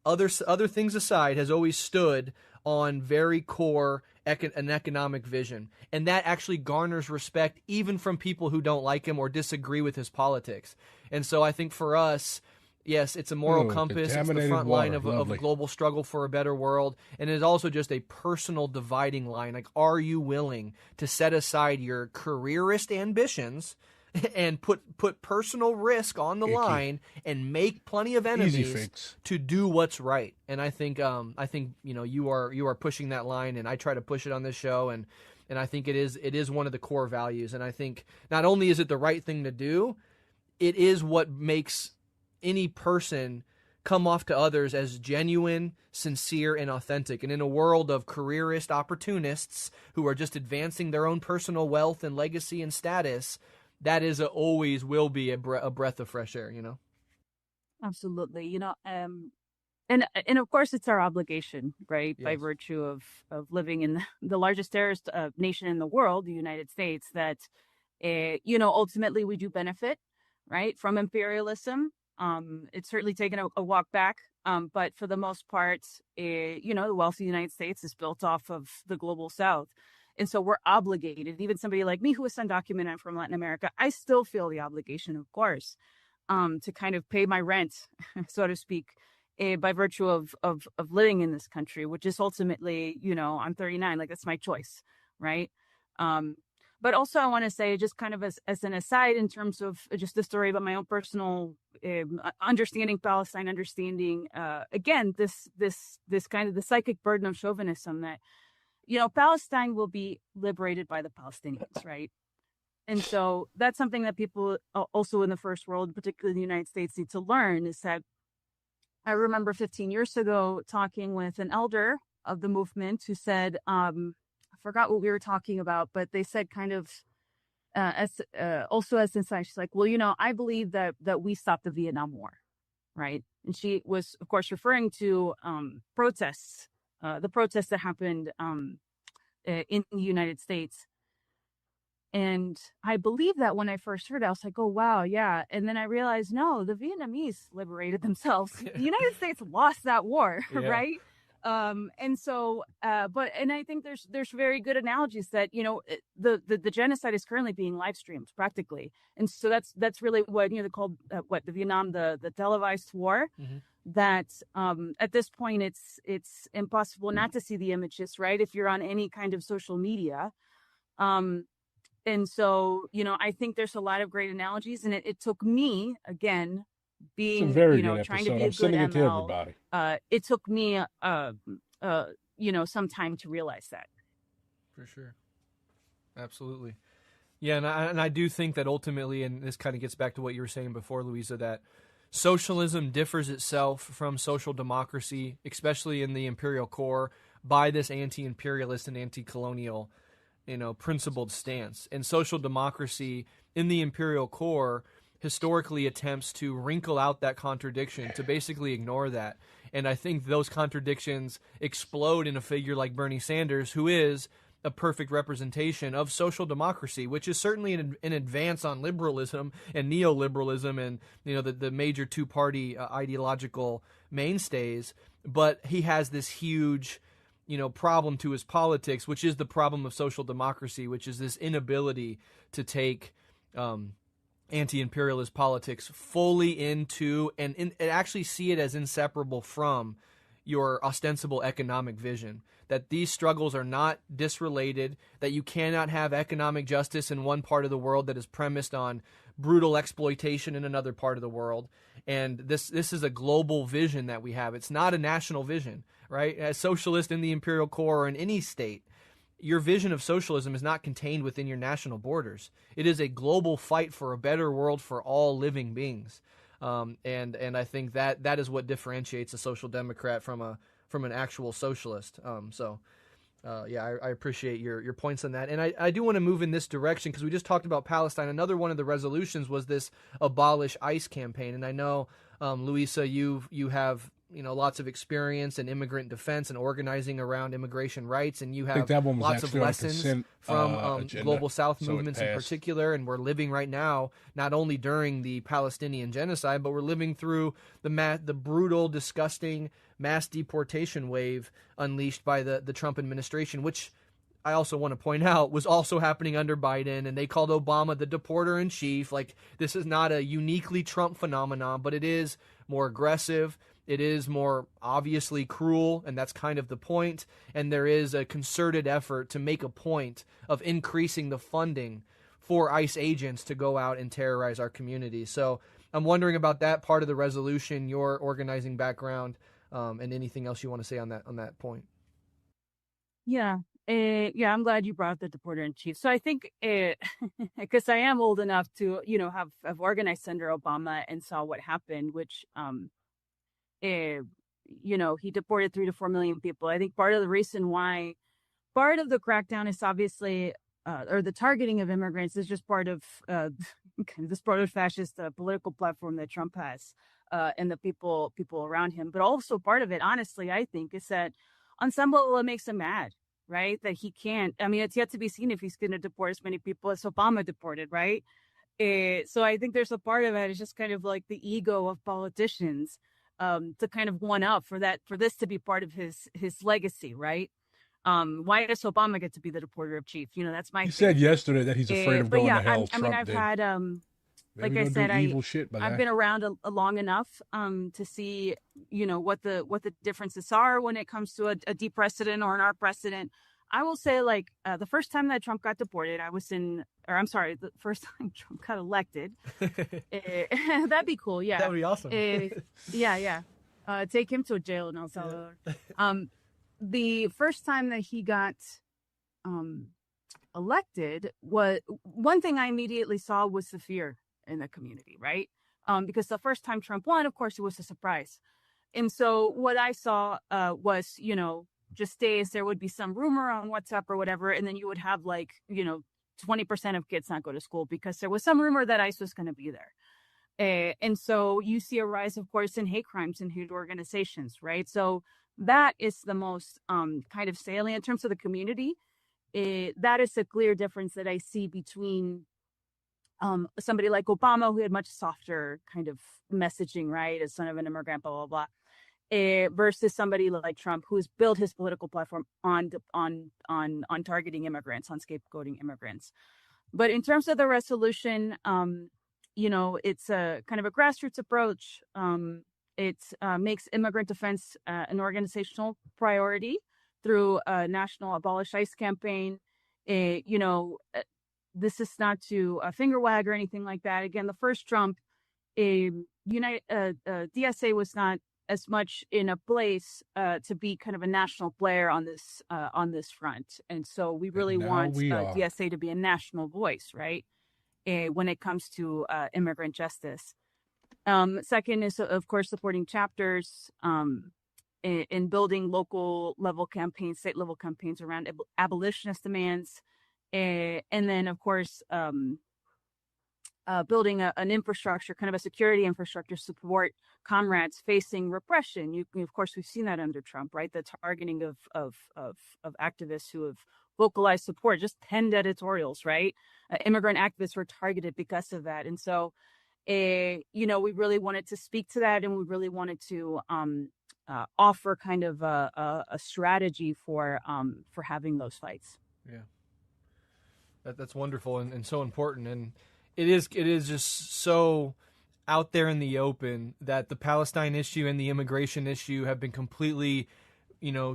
other things aside, has always stood on very core an economic vision, and that actually garners respect even from people who don't like him or disagree with his politics. And so I think for us, yes, it's a moral compass. It's the front line of a global struggle for a better world. And it is also just a personal dividing line. Like, are you willing to set aside your careerist ambitions and put personal risk on the line and make plenty of enemies to do what's right? And I think you know, you are pushing that line, and I try to push it on this show, and I think it is one of the core values. And I think not only is it the right thing to do, it is what makes any person come off to others as genuine, sincere, and authentic. And in a world of careerist opportunists who are just advancing their own personal wealth and legacy and status, that is always will be a breath of fresh air, you know? Absolutely. You know, and of course it's our obligation, right? Yes. By virtue of living in the largest terrorist nation in the world, the United States, that, you know, ultimately we do benefit, right, from imperialism. It's certainly taken a walk back, but for the most part, you know, the wealth of the United States is built off of the global South. And so we're obligated, even somebody like me who is undocumented from Latin America, I still feel the obligation, of course, to kind of pay my rent, so to speak, by virtue of living in this country, which is ultimately, you know, I'm 39, like that's my choice, right? But also I want to say, just kind of as an aside, in terms of just the story about my own personal understanding Palestine, understanding, again, this kind of the psychic burden of chauvinism that, you know, Palestine will be liberated by the Palestinians, right? And so that's something that people also in the first world, particularly in the United States, need to learn, is that I remember 15 years ago talking with an elder of the movement who said, I forgot what we were talking about, but they said kind of also as inside, she's like, well, you know, I believe that we stopped the Vietnam War, right? And she was, of course, referring to protests, the protests that happened in the United States. And I believe that when I first heard it, I was like, oh, wow, yeah. And then I realized, no, the Vietnamese liberated themselves. The United States lost that war, right? And so, and I think there's very good analogies that, you know, the genocide is currently being live streamed practically. And so that's really what, you know, they called the Vietnam, the televised war. Mm-hmm. That at this point, it's impossible not to see the images, right? If you're on any kind of social media. And so, you know, I think there's a lot of great analogies, and it took me, again, being, you know, trying to be a good ML. It took me, you know, some time to realize that. For sure. Absolutely. Yeah, and I do think that ultimately, and this kind of gets back to what you were saying before, Louisa, that socialism differs itself from social democracy, especially in the imperial core, by this anti-imperialist and anti-colonial, you know, principled stance. And social democracy in the imperial core historically attempts to wrinkle out that contradiction, to basically ignore that. And I think those contradictions explode in a figure like Bernie Sanders, who is a perfect representation of social democracy, which is certainly an advance on liberalism and neoliberalism and, you know, the major two-party ideological mainstays. But he has this huge, you know, problem to his politics, which is the problem of social democracy, which is this inability to take anti-imperialist politics fully into and actually see it as inseparable from your ostensible economic vision, that these struggles are not disrelated, that you cannot have economic justice in one part of the world that is premised on brutal exploitation in another part of the world. And this is a global vision that we have. It's not a national vision, right? As socialist in the imperial core or in any state, your vision of socialism is not contained within your national borders. It is a global fight for a better world for all living beings. And I think that is what differentiates a social democrat from an actual socialist. I appreciate your points on that. And I do want to move in this direction because we just talked about Palestine. Another one of the resolutions was this Abolish ICE campaign. And I know, Luisa, you have lots of experience in immigrant defense and organizing around immigration rights, and you have lots of lessons from Global South movements in particular. And we're living right now not only during the Palestinian genocide, but we're living through the brutal, disgusting mass deportation wave unleashed by the Trump administration, which I also want to point out was also happening under Biden, and they called Obama the deporter in chief. Like, this is not a uniquely Trump phenomenon, but it is more aggressive. It is more obviously cruel, and that's kind of the point. And there is a concerted effort to make a point of increasing the funding for ICE agents to go out and terrorize our communities. So I'm wondering about that part of the resolution, your organizing background, and anything else you want to say on that point. Yeah. I'm glad you brought up the deporter in chief. So I think, because I am old enough to, have organized under Obama and saw what happened, which, he deported 3 to 4 million people. I think part of the reason why part of the crackdown is obviously, or the targeting of immigrants is just part of this broader fascist political platform that Trump has, and the people around him. But also part of it, honestly, I think, is that on some level it makes him mad, right? That he can't. I mean, it's yet to be seen if he's going to deport as many people as Obama deported, right? So I think there's a part of it. It's just kind of like the ego of politicians, to kind of one up for this to be part of his legacy, right? Why does Obama get to be the deporter of chief? That's my. He said yesterday that he's afraid of going to hell. I've had like I said, I've been around long enough to see what the differences are when it comes to a D precedent or an R precedent. I will say, like, the first time that Trump got deported, the first time Trump got elected. That'd be cool, yeah. That would be awesome. Yeah. Take him to a jail in El Salvador. The first time that he got elected, one thing I immediately saw was the fear in the community, right? Because the first time Trump won, of course, it was a surprise. And so what I saw was, just days there would be some rumor on WhatsApp or whatever, and then you would have 20% of kids not go to school because there was some rumor that ICE was going to be there. And so you see a rise, of course, in hate crimes and hate organizations, right? So that is the most kind of salient in terms of the community. That is a clear difference that I see between somebody like Obama, who had much softer kind of messaging, right, as son of an immigrant, blah, blah, blah. Versus somebody like Trump, who's built his political platform on targeting immigrants, on scapegoating immigrants. But in terms of the resolution, it's a kind of a grassroots approach. It makes immigrant defense an organizational priority through a national Abolish ICE campaign. This is not to finger wag or anything like that. Again, the first Trump, DSA was not as much in a place to be kind of a national player on this front, and so we really want DSA to be a national voice, right? When it comes to immigrant justice. Second is, of course, supporting chapters in building local level campaigns, state level campaigns around abolitionist demands, and then, of course, building an infrastructure, kind of a security infrastructure, to support comrades facing repression. Of course, we've seen that under Trump, right? The targeting of activists who have vocalized support, just penned editorials, right? Immigrant activists were targeted because of that. And so, we really wanted to speak to that, and we really wanted to offer kind of a strategy for having those fights. Yeah. That's wonderful and so important. And It is just so out there in the open that the Palestine issue and the immigration issue have been completely,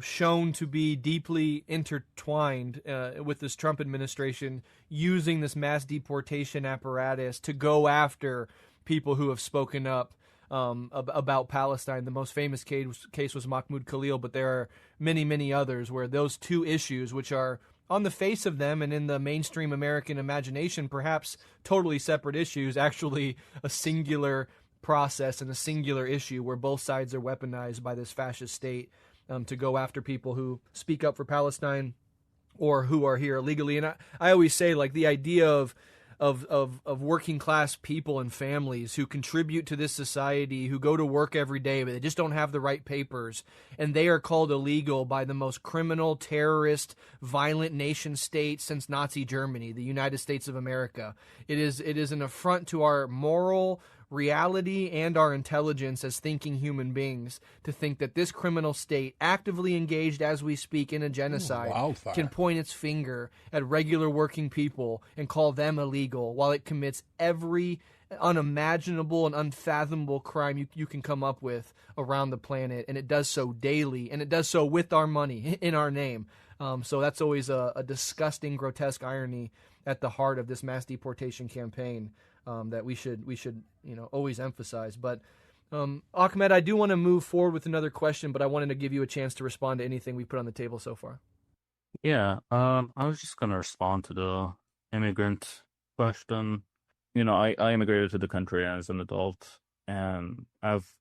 shown to be deeply intertwined with this Trump administration using this mass deportation apparatus to go after people who have spoken up about Palestine. The most famous case was Mahmoud Khalil, but there are many, many others where those two issues, which are on the face of them and in the mainstream American imagination, perhaps totally separate issues, actually a singular process and a singular issue where both sides are weaponized by this fascist state to go after people who speak up for Palestine or who are here illegally. And I always say, like, the idea of working class people and families who contribute to this society, who go to work every day, but they just don't have the right papers, and they are called illegal by the most criminal, terrorist, violent nation state since Nazi Germany, the United States of America. It is an affront to our moral reality and our intelligence as thinking human beings to think that this criminal state, actively engaged as we speak in a genocide, can point its finger at regular working people and call them illegal while it commits every unimaginable and unfathomable crime you can come up with around the planet. And it does so daily, and it does so with our money in our name. So that's always a disgusting, grotesque irony at the heart of this mass deportation campaign. That we should always emphasize. But Ahmed, I do want to move forward with another question, but I wanted to give you a chance to respond to anything we put on the table so far. Yeah, I was just gonna respond to the immigrant question. I immigrated to the country as an adult, and I've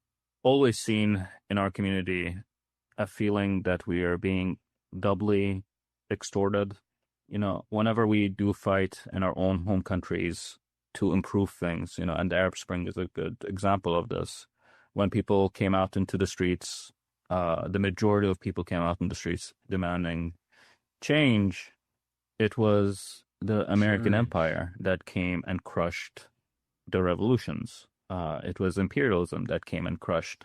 always seen in our community a feeling that we are being doubly extorted. Whenever we do fight in our own home countries to improve things, and the Arab Spring is a good example of this. When people came out into the streets, the majority of people came out in the streets demanding change. It was the American Empire that came and crushed the revolutions. It was imperialism that came and crushed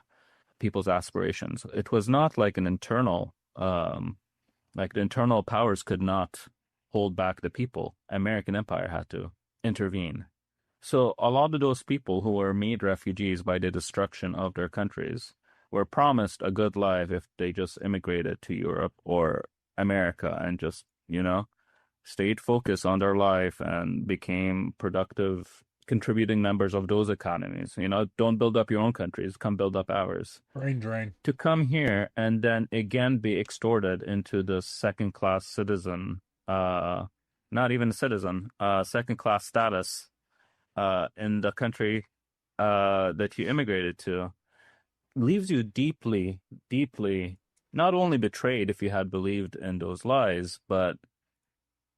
people's aspirations. It was not like an internal, like the internal powers could not hold back the people. American Empire had to intervene. So a lot of those people who were made refugees by the destruction of their countries were promised a good life if they just immigrated to Europe or America and just, stayed focused on their life and became productive, contributing members of those economies. Don't build up your own countries, come build up ours. Brain drain. To come here and then again be extorted into the second-class citizen, not even citizen, second-class status in the country that you immigrated to, leaves you deeply, deeply, not only betrayed if you had believed in those lies, but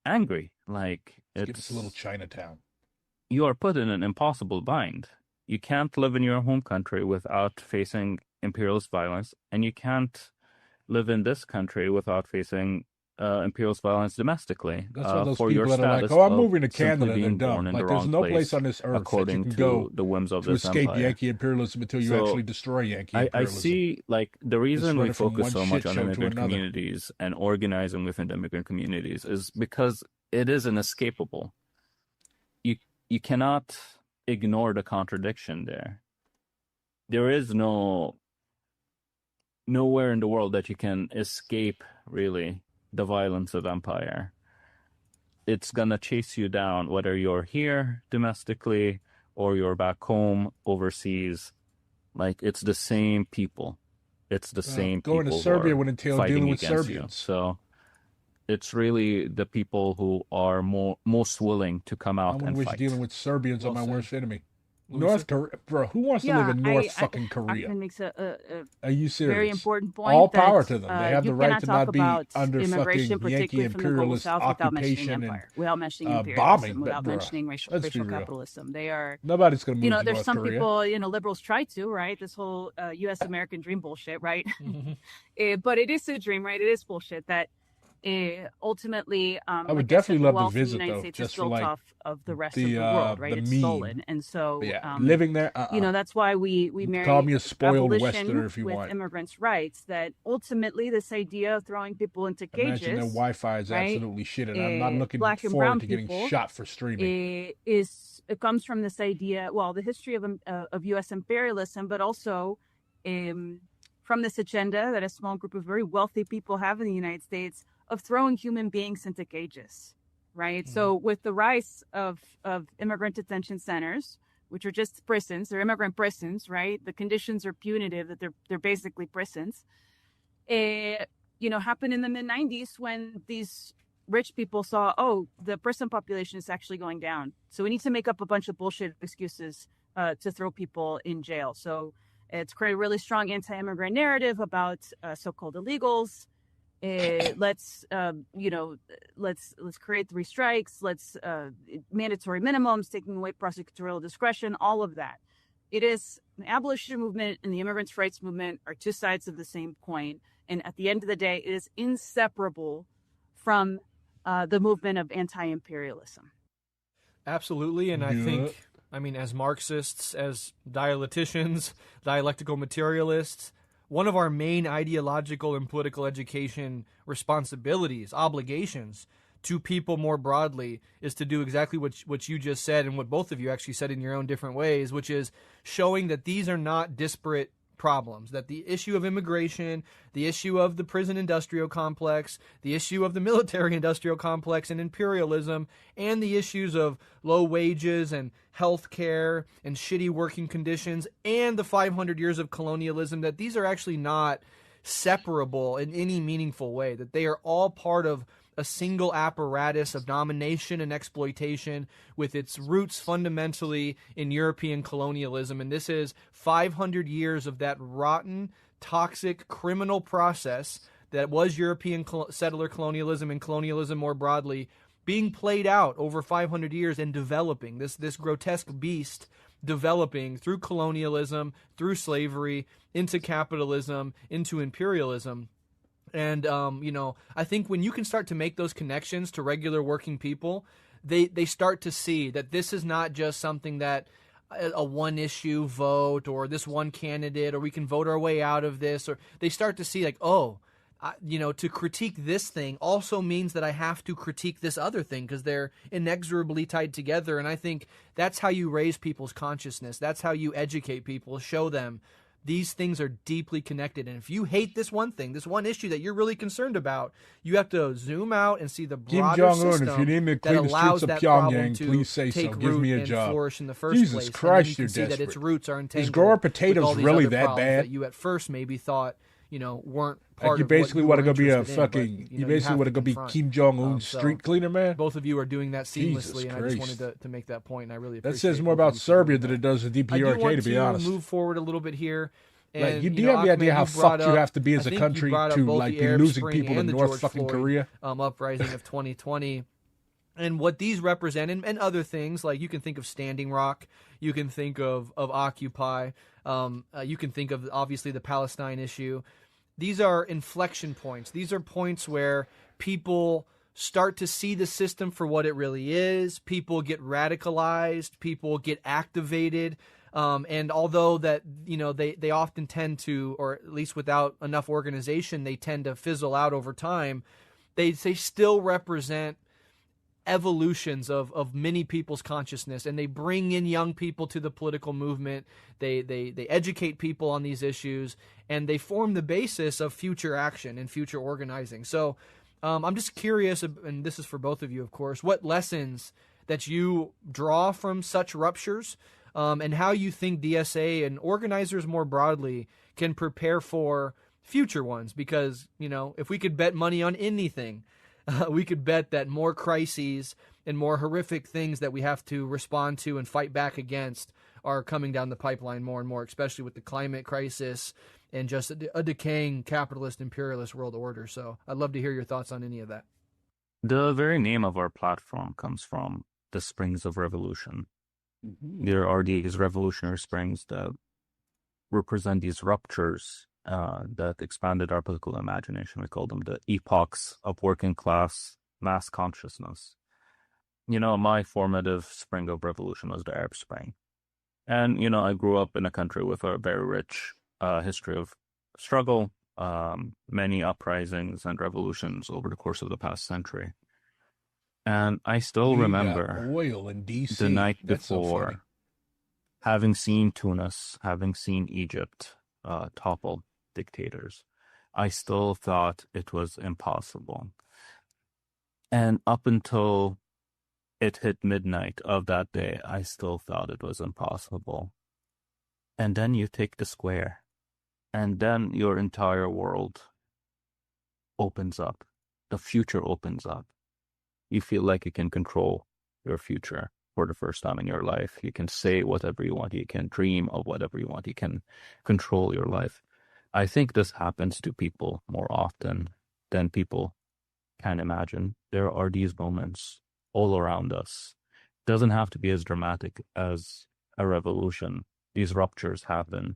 angry. Like, it's a little Chinatown. You are put in an impossible bind. You can't live in your home country without facing imperialist violence, and you can't live in this country without facing imperialist violence domestically. That's why those for people your that are like, status I'm moving to Canada, they're being dumb. born in Like, the there's wrong no place place on this earth according that you can to go the whims of to this escape empire. Yankee imperialism until you actually destroy Yankee imperialism. I see, like, the reason we focus so much on immigrant another. communities and organizing within the immigrant communities is because it is inescapable. You cannot ignore the contradiction there. There is nowhere in the world that you can escape, really, the violence of empire. It's gonna chase you down, whether you're here domestically or you're back home overseas. Like, it's the same people. It's the same people. Going to Serbia would entail dealing with Serbians. You. So it's really the people who are most willing to come out and fight. Dealing with Serbians are my worst enemy. North Korea, bro. Who wants to live in fucking Korea? Makes are you serious? Very important point. All power to them. They have the right to not be under immigration, fucking Yankee imperialist occupation and without mentioning imperialism, bombing, without mentioning racial capitalism. They are nobody's going to move. There's North some Korea. people, liberals try to, right? This whole U.S. American dream bullshit, right? But it is a dream, right? It is bullshit that ultimately, I would like I said, definitely the love to wealth in the visit, United though, States is just for built like off of the rest of the world, right? the It's meme. stolen. And But so, yeah, living there, that's why we call marry me a spoiled Westerner abolition if you with want. immigrants' rights, that ultimately this idea of throwing people into Imagine their cages, Wi-Fi is right? absolutely shit, and I'm not looking Black and brown forward to getting people, shot for streaming. it comes from this idea, well, the history of U.S. imperialism, but also from this agenda that a small group of very wealthy people have in the United States of throwing human beings into cages, right? Mm-hmm. So with the rise of immigrant detention centers, which are just prisons, they're immigrant prisons, right? The conditions are punitive, that they're basically prisons. Happened in the mid-90s when these rich people saw, oh, the prison population is actually going down. So we need to make up a bunch of bullshit excuses to throw people in jail. So it's created a really strong anti-immigrant narrative about so-called illegals. Let's create 3 strikes. Let's mandatory minimums, taking away prosecutorial discretion, all of that. It is the abolition movement and the immigrants' rights movement are 2 sides of the same coin. And at the end of the day, it is inseparable from the movement of anti-imperialism. Absolutely. And I think, as Marxists, as dialecticians, dialectical materialists, one of our main ideological and political education responsibilities, obligations to people more broadly is to do exactly what you just said and what both of you actually said in your own different ways, which is showing that these are not disparate problems, that the issue of immigration, the issue of the prison industrial complex, the issue of the military industrial complex and imperialism, and the issues of low wages and health care and shitty working conditions and the 500 years of colonialism, that these are actually not separable in any meaningful way, that they are all part of a single apparatus of domination and exploitation with its roots fundamentally in European colonialism. And this is 500 years of that rotten, toxic, criminal process that was European settler colonialism and colonialism more broadly being played out over 500 years and developing, this grotesque beast developing through colonialism, through slavery, into capitalism, into imperialism. And, I think when you can start to make those connections to regular working people, they start to see that this is not just something that a one-issue vote or this one candidate or we can vote our way out of this. Or they start to see like, to critique this thing also means that I have to critique this other thing because they're inexorably tied together. And I think that's how you raise people's consciousness. That's how you educate people, show them these things are deeply connected. And if you hate this one thing, this one issue that you're really concerned about, you have to zoom out and see the broader system if you need me to that clean the allows streets of that Pyongyang, problem to please say take so. Give root me a and job. flourish in the first Jesus place. Christ, And then you you're can see that desperate. its roots are entangled grower with potatoes all these really other that problems bad? that you at first maybe thought, weren't part Like you of basically what want to go be a interested in, but, fucking. You you basically have want to to go be confront. Kim Jong Un So street cleaner, man. both of you are doing that Jesus seamlessly, and I Christ. just wanted to make that point, and I really appreciate That says more both of about you for Serbia doing than that. it does the I do DPRK, want to be to honest. move forward a little bit here. And, Like, do you have any Ahmed, idea how you brought fucked you up, have to be as I a think country you brought up to both like the be Arab losing Spring people to and the North George fucking Floyd, Korea? Uprising of 2020. And what these represent, and other things, like you can think of Standing Rock, you can think of Occupy, you can think of, obviously, the Palestine issue. These are inflection points. These are points where people start to see the system for what it really is. People get radicalized. People get activated. And although that, they often tend to, or at least without enough organization, they tend to fizzle out over time, they still represent evolutions of many people's consciousness, and they bring in young people to the political movement. They educate people on these issues, and they form the basis of future action and future organizing. So I'm just curious, and this is for both of you, of course, what lessons that you draw from such ruptures, and how you think DSA and organizers more broadly can prepare for future ones. Because, if we could bet money on anything, we could bet that more crises and more horrific things that we have to respond to and fight back against are coming down the pipeline more and more, especially with the climate crisis and just a decaying capitalist imperialist world order. So I'd love to hear your thoughts on any of that. The very name of our platform comes from the springs of revolution. Mm-hmm. There are these revolutionary springs that represent these ruptures that expanded our political imagination. We call them the epochs of working class mass consciousness. My formative spring of revolution was the Arab Spring. And, I grew up in a country with a very rich history of struggle, many uprisings and revolutions over the course of the past century. And I still We got remember oil in the D.C. night That's so funny. before, having seen Tunis, having seen Egypt topple dictators, I still thought it was impossible. And up until it hit midnight of that day, I still thought it was impossible. And then you take the square, and then your entire world opens up. The future opens up. You feel like you can control your future for the first time in your life. You can say whatever you want. You can dream of whatever you want. You can control your life. I think this happens to people more often than people can imagine. There are these moments all around us. It doesn't have to be as dramatic as a revolution. These ruptures happen.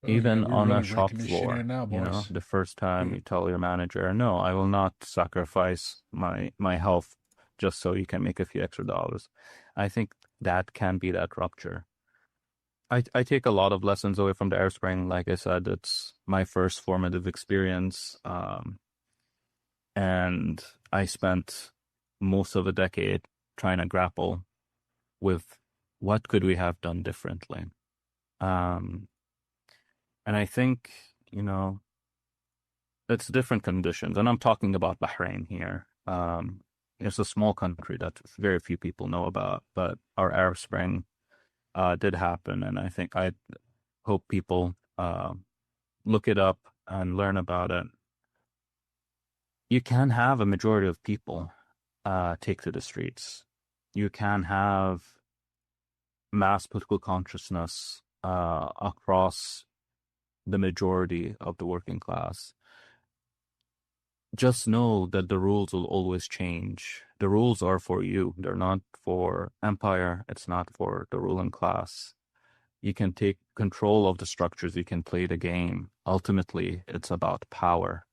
Oh yeah, Even we're on a really shop breaking this shit floor, in now, boys. the first time you tell your manager, no, I will not sacrifice my health just so you can make a few extra dollars. I think that can be that rupture. I take a lot of lessons away from the Air Spring. Like I said, it's my first formative experience. And I spent most of a decade trying to grapple with what could we have done differently. And I think, it's different conditions. And I'm talking about Bahrain here. It's a small country that very few people know about, but our Arab Spring did happen. And I hope people look it up and learn about it. You can have a majority of people take to the streets. You can have mass political consciousness across the majority of the working class. Just know that the rules will always change. The rules are for you. They're not for empire. It's not for the ruling class. You can take control of the structures. You can play the game. Ultimately, it's about power.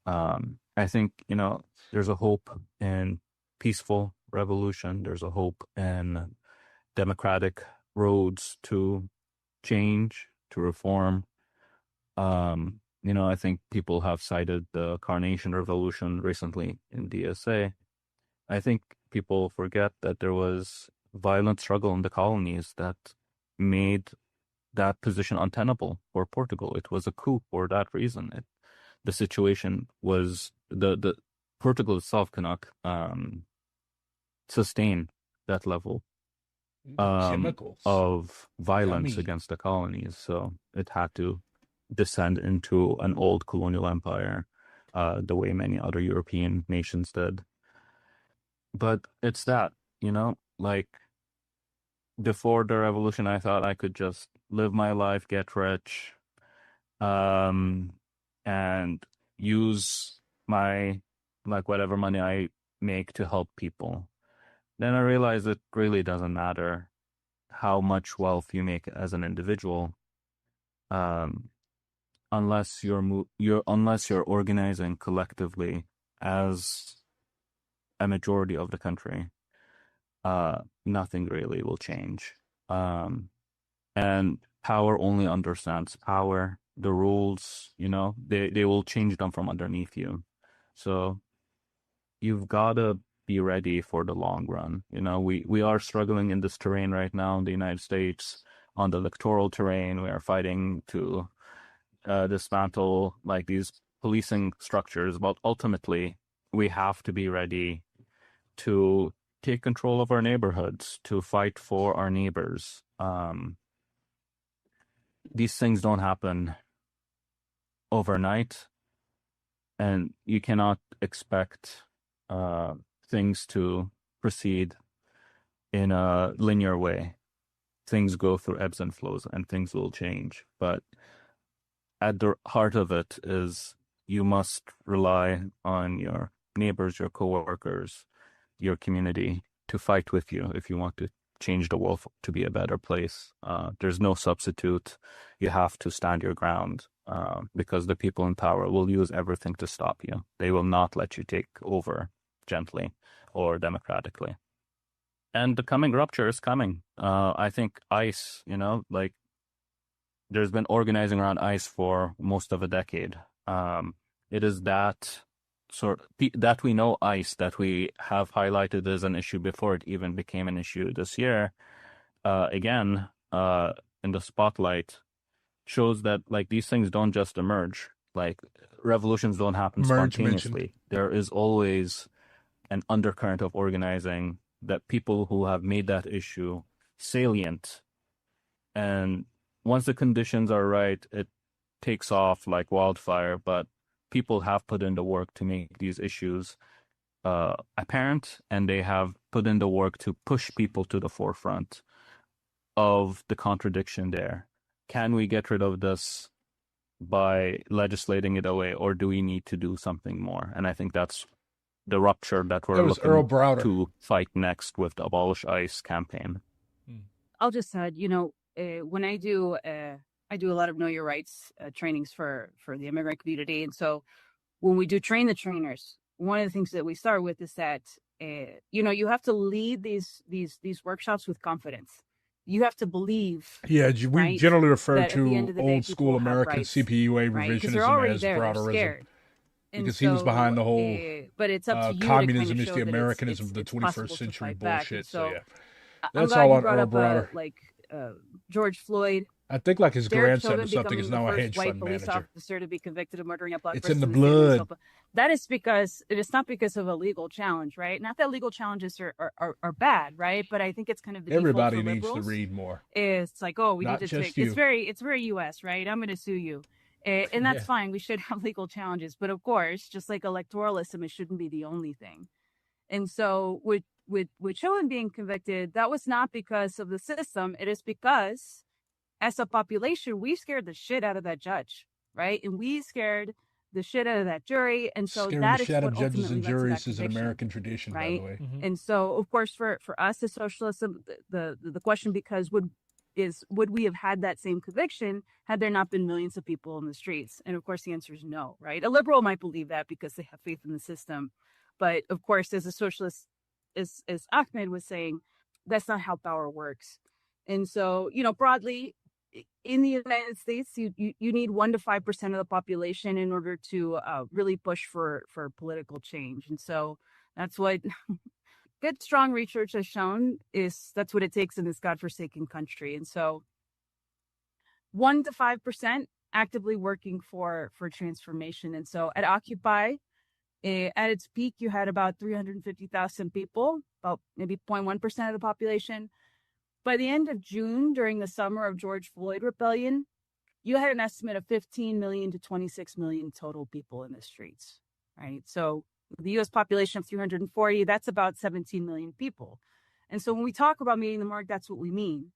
I think, there's a hope in peaceful revolution. There's a hope in democratic roads to change, to reform. I think people have cited the Carnation Revolution recently in DSA. I think people forget that there was violent struggle in the colonies that made that position untenable for Portugal. It was a coup for that reason. The situation was the Portugal itself cannot sustain that level Chemicals. of violence Yummy. against the colonies. So it had to descend into an old colonial empire, the way many other European nations did. But it's that, like before the revolution, I thought I could just live my life, get rich, and use my, like, whatever money I make to help people. Then I realized it really doesn't matter how much wealth you make as an individual, unless you're organizing collectively as a majority of the country. Nothing really will change. And power only understands power. The rules, they will change them from underneath you. So you've got to be ready for the long run. We are struggling in this terrain right now in the United States. On the electoral terrain, we are fighting to dismantle like these policing structures, but ultimately we have to be ready to take control of our neighborhoods, to fight for our neighbors. These things don't happen overnight, and you cannot expect things to proceed in a linear way. Things go through ebbs and flows, and things will change. But at the heart of it is you must rely on your neighbors, your coworkers, your community to fight with you if you want to change the world to be a better place. There's no substitute. You have to stand your ground. because the people in power will use everything to stop you. They will not let you take over gently or democratically. And the coming rupture is coming. I think ICE, like there's been organizing around ICE for most of a decade. It is that that we know ICE, that we have highlighted as an issue before it even became an issue this year, again, in the spotlight, shows that like these things don't just emerge. Like revolutions don't happen spontaneously. There is always an undercurrent of organizing that people who have made that issue salient. And once the conditions are right, it takes off like wildfire. But people have put in the work to make these issues apparent, and they have put in the work to push people to the forefront of the contradiction there. Can we get rid of this by legislating it away, or do we need to do something more? And I think that's the rupture that we're looking to fight next with the Abolish ICE campaign. I'll just add, when I do a lot of Know Your Rights trainings for the immigrant community. And so when we do train the trainers, one of the things that we start with is that, you have to lead these workshops with confidence. You have to believe. Yeah, we generally refer to day, old school American rights, CPUA revisionism as browderism. Because he was behind the whole but it's up to you communism to kind of is the Americanism of the 21st century bullshit. So yeah, that's all on Earl Browder. George Floyd. I think like his grandson or something is now a hedge fund police manager. Officer to be convicted of murdering a black it's person. in the blood. That is because it is not because of a legal challenge, right? Not that legal challenges are bad, right? But I think it's kind of the everybody needs to read more. It's like, oh, we not need to just take. It's very U.S., right? I'm going to sue you. And that's fine. We should have legal challenges. But of course, just like electoralism, it shouldn't be the only thing. And so with Chauvin being convicted, that was not because of the system. It is because as a population, we scared the shit out of that judge, right? And we scared the shit out of that jury. And so that is what ultimately judges and juries is an American tradition, right? By the way. Mm-hmm. And so, of course, for us as socialism, the question would we have had that same conviction had there not been millions of people in the streets? And of course, the answer is no, right? A liberal might believe that because they have faith in the system. But of course, as a socialist, as Ahmed was saying, that's not how power works. And so, broadly, in the United States, you need 1% to 5% of the population in order to really push for political change. And so that's what good, strong research has shown that's what it takes in this godforsaken country. And so 1% to 5% actively working for transformation. And so at Occupy, at its peak, you had about 350,000 people, about maybe 0.1% of the population. By the end of June, during the summer of George Floyd rebellion, you had an estimate of 15 million to 26 million total people in the streets, right? So the U.S. population of 340, that's about 17 million people. And so when we talk about meeting the mark, that's what we mean.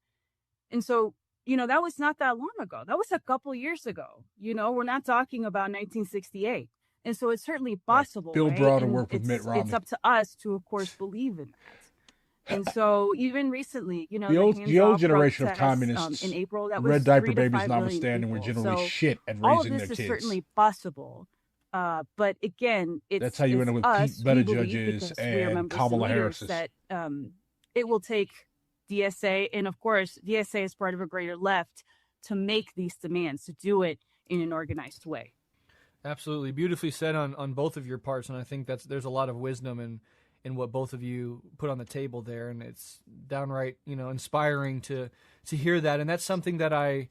And so, that was not that long ago. That was a couple years ago. We're not talking about 1968. And so it's certainly possible. Bill right? Browder And worked with Mitt Romney. It's up to us to, of course, believe in that. And so even recently, the old generation of communists, in April, that was red diaper babies notwithstanding, were generally so shit at raising all of their this kids. is certainly possible. But again, that's how you end up with Pete Buttigieg and Kamala Harris. That it will take DSA, and of course, DSA is part of a greater left, to make these demands, to do it in an organized way. Absolutely. Beautifully said on both of your parts. And I think there's a lot of wisdom in what both of you put on the table there. And it's downright, inspiring to hear that. And that's something that I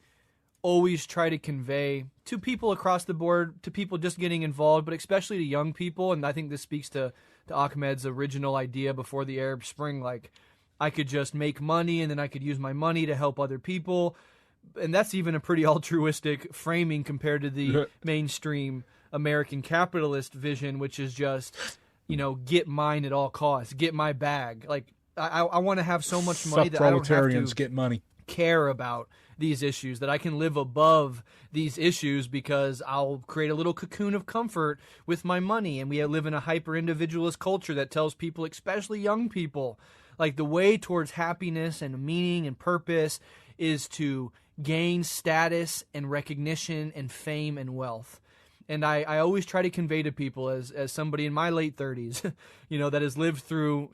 always try to convey to people across the board, to people just getting involved, but especially to young people. And I think this speaks to Ahmed's original idea before the Arab Spring, like I could just make money and then I could use my money to help other people. And that's even a pretty altruistic framing compared to the mainstream American capitalist vision, which is just, get mine at all costs, get my bag. Like I want to have so much money that I don't have to get money. Care about these issues, that I can live above these issues because I'll create a little cocoon of comfort with my money. And we live in a hyper-individualist culture that tells people, especially young people, like the way towards happiness and meaning and purpose is to gain status and recognition and fame and wealth. And I always try to convey to people as somebody in my late 30s, that has lived through,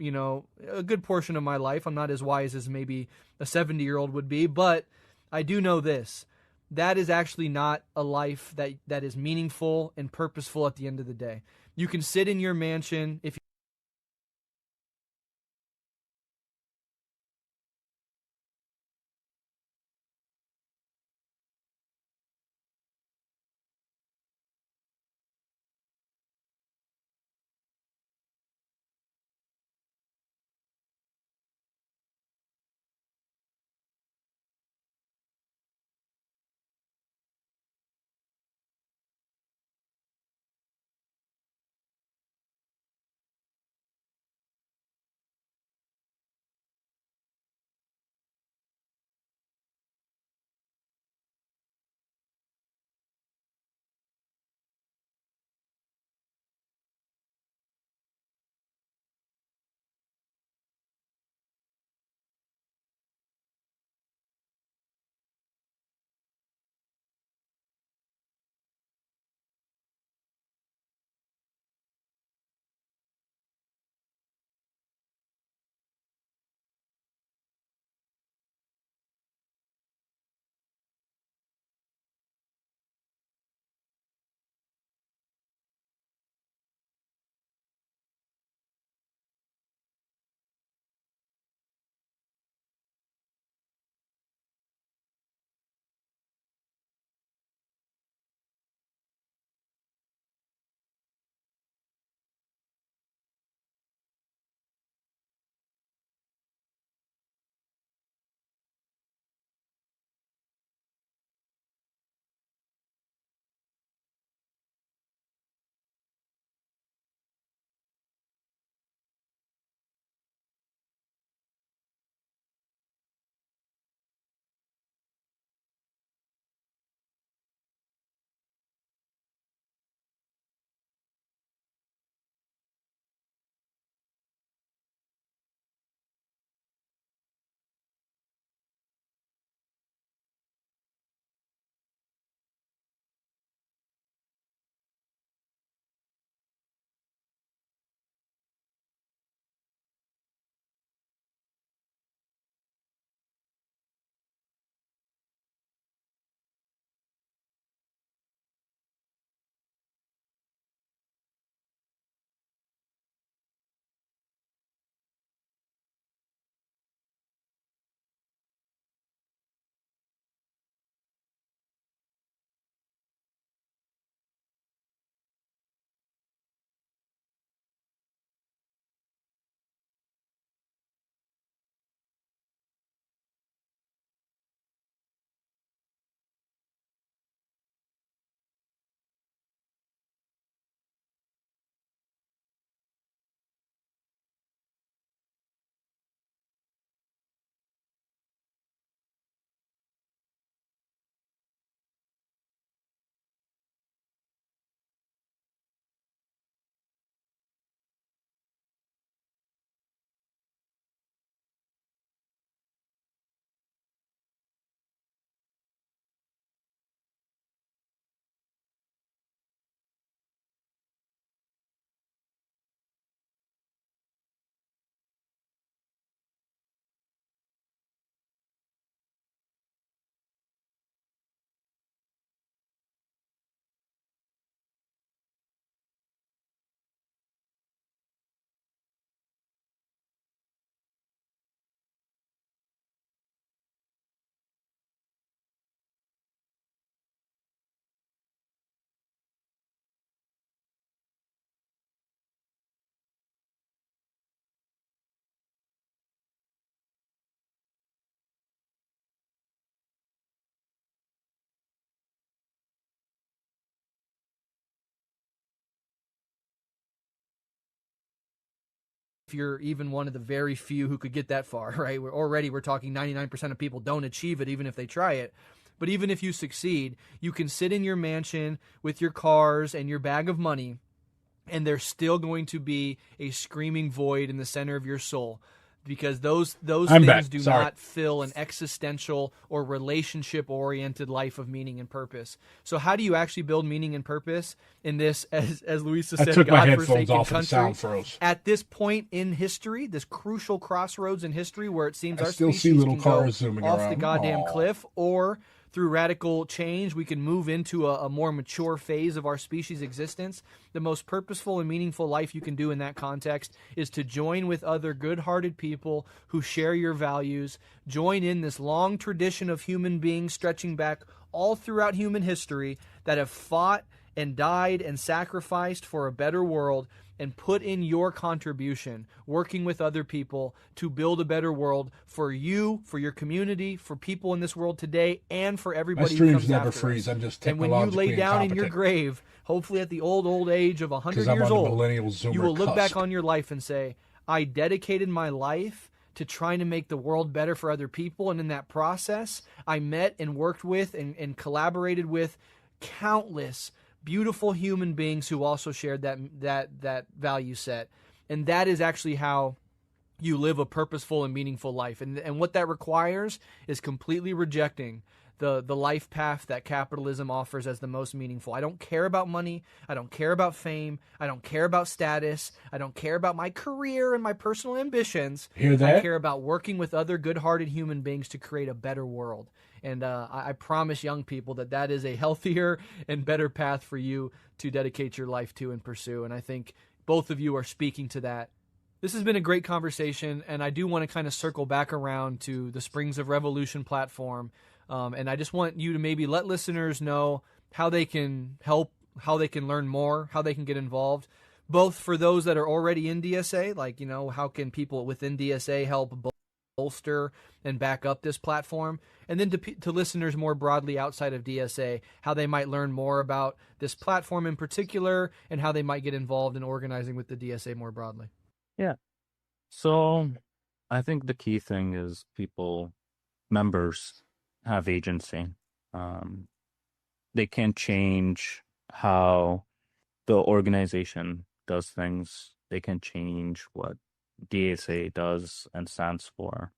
a good portion of my life. I'm not as wise as maybe a 70-year-old would be, but I do know this. That is actually not a life that is meaningful and purposeful at the end of the day. You can sit in your mansion if you're even one of the very few who could get that far, right? We're talking 99% of people don't achieve it even if they try it. But even if you succeed, you can sit in your mansion with your cars and your bag of money, and there's still going to be a screaming void in the center of your soul because those I'm things back. do Sorry. not fill an existential or relationship oriented life of meaning and purpose. So how do you actually build meaning and purpose in this, as Luisa I said, took my headphones godforsaken off and the country? sound froze. At this point in history, this crucial crossroads in history where it seems I our still see species little can go cars zooming off around. the goddamn Aw. cliff, or through radical change, we can move into a more mature phase of our species' existence. The most purposeful and meaningful life you can do in that context is to join with other good-hearted people who share your values, join in this long tradition of human beings stretching back all throughout human history that have fought and died and sacrificed for a better world, and put in your contribution, working with other people to build a better world for you, for your community, for people in this world today, and for My everybody who streams comes never after freeze. us. I'm just And when you technologically lay down in your incompetent. grave, hopefully at the old age of 100 Because I'm years on the old, millennial Zoomer you will look cusp. back on your life and say, I dedicated my life to trying to make the world better for other people, and in that process, I met and worked with and collaborated with countless beautiful human beings who also shared that value set. And that is actually how you live a purposeful and meaningful life. And what that requires is completely rejecting the life path that capitalism offers as the most meaningful. I don't care about money. I don't care about fame. I don't care about status. I don't care about my career and my personal ambitions. Hear that? I care about working with other good-hearted human beings to create a better world. And I promise young people that is a healthier and better path for you to dedicate your life to and pursue. And I think both of you are speaking to that. This has been a great conversation, and I do want to kind of circle back around to the Springs of Revolution platform. And I just want you to maybe let listeners know how they can help, how they can learn more, how they can get involved, both for those that are already in DSA, like, how can people within DSA help bolster and back up this platform, and then to listeners more broadly outside of DSA, how they might learn more about this platform in particular, and how they might get involved in organizing with the DSA more broadly. Yeah. So I think the key thing is members have agency. They can change how the organization does things. They can change what DSA does and stands for.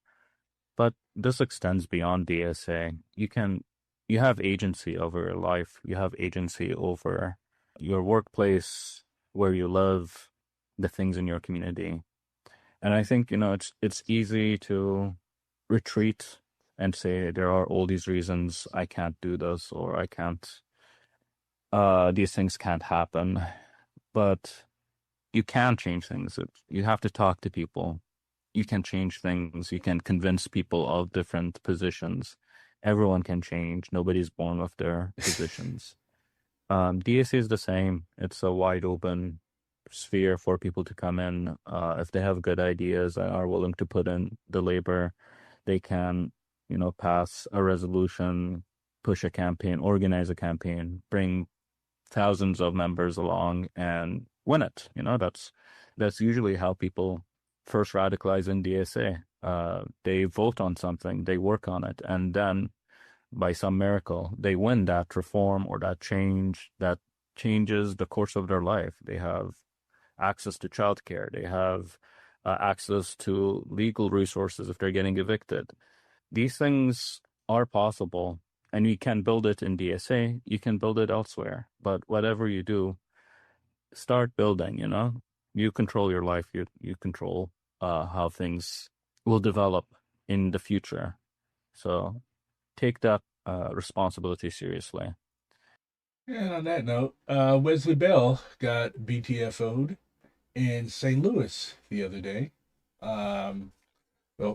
But this extends beyond DSA. You have agency over your life. You have agency over your workplace, where you live, the things in your community. And I think, it's easy to retreat and say there are all these reasons I can't do this, or I can't, these things can't happen. But you can change things. You have to talk to people. You can change things. You can convince people of different positions. Everyone can change. Nobody's born with their positions. DSA is the same. It's a wide open sphere for people to come in. If they have good ideas and are willing to put in the labor, they can, pass a resolution, push a campaign, organize a campaign, bring thousands of members along and win it. That's usually how people first radicalize in DSA. They vote on something, they work on it, and then by some miracle, they win that reform or that change that changes the course of their life. They have access to childcare. They have access to legal resources if they're getting evicted. These things are possible, and you can build it in DSA. You can build it elsewhere. But whatever you do, start building. You control your life. You control how things will develop in the future. So take that responsibility seriously. And on that note, Wesley Bell got BTFO'd in St. Louis the other day.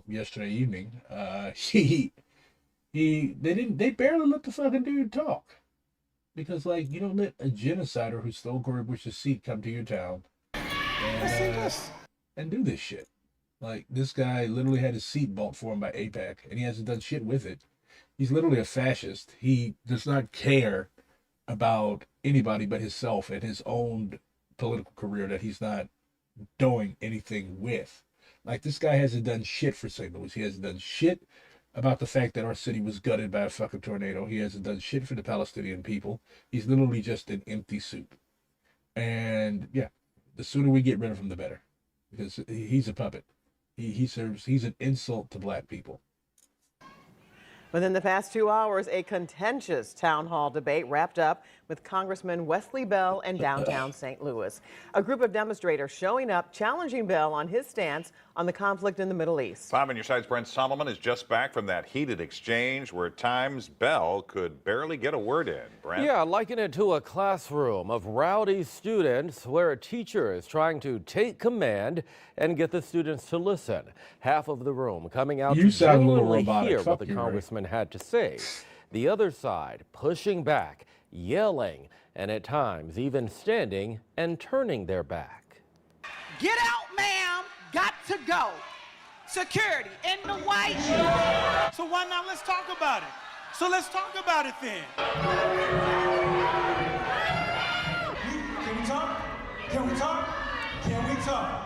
Yesterday evening. They barely let the fucking dude talk. Because, you don't let a genocider who stole Cory Bush's seat come to your town and do this shit. This guy literally had his seat bought for him by AIPAC, and he hasn't done shit with it. He's literally a fascist. He does not care about anybody but himself and his own political career that he's not doing anything with. This guy hasn't done shit for St. Louis. He hasn't done shit about the fact that our city was gutted by a fucking tornado. He hasn't done shit for the Palestinian people. He's literally just an empty soup. And yeah, the sooner we get rid of him, the better. Because he's a puppet. He's an insult to black people. Within the past 2 hours, a contentious town hall debate wrapped up with Congressman Wesley Bell in downtown St. Louis. A group of demonstrators showing up, challenging Bell on his stance on the conflict in the Middle East. 5 on your side's Brent Solomon is just back from that heated exchange where at times Bell could barely get a word in. Brent? Yeah, liken it to a classroom of rowdy students where a teacher is trying to take command and get the students to listen. Half of the room coming out to genuinely hear what the congressman had to say. The other side pushing back, yelling, and at times even standing and turning their back. Get out, ma'am. Got to go. Security in the white. So why not? Let's talk about it. So let's talk about it then. Can we talk? Can we talk? Can we talk?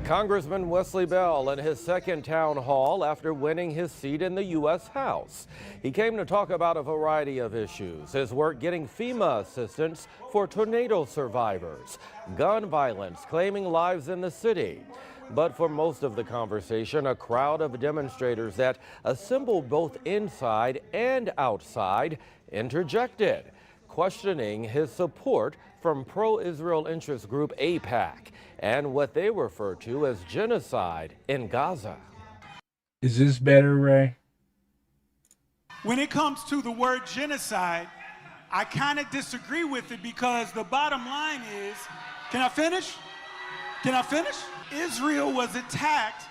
Congressman Wesley Bell in his second town hall after winning his seat in the U.S. House. He came to talk about a variety of issues, his work getting FEMA assistance for tornado survivors, gun violence claiming lives in the city. But for most of the conversation, a crowd of demonstrators that assembled both inside and outside interjected, questioning his support from pro-Israel interest group AIPAC and what they refer to as genocide in Gaza. Is this better, Ray? When it comes to the word genocide, I kind of disagree with it because the bottom line is, can I finish? Can I finish? Israel was attacked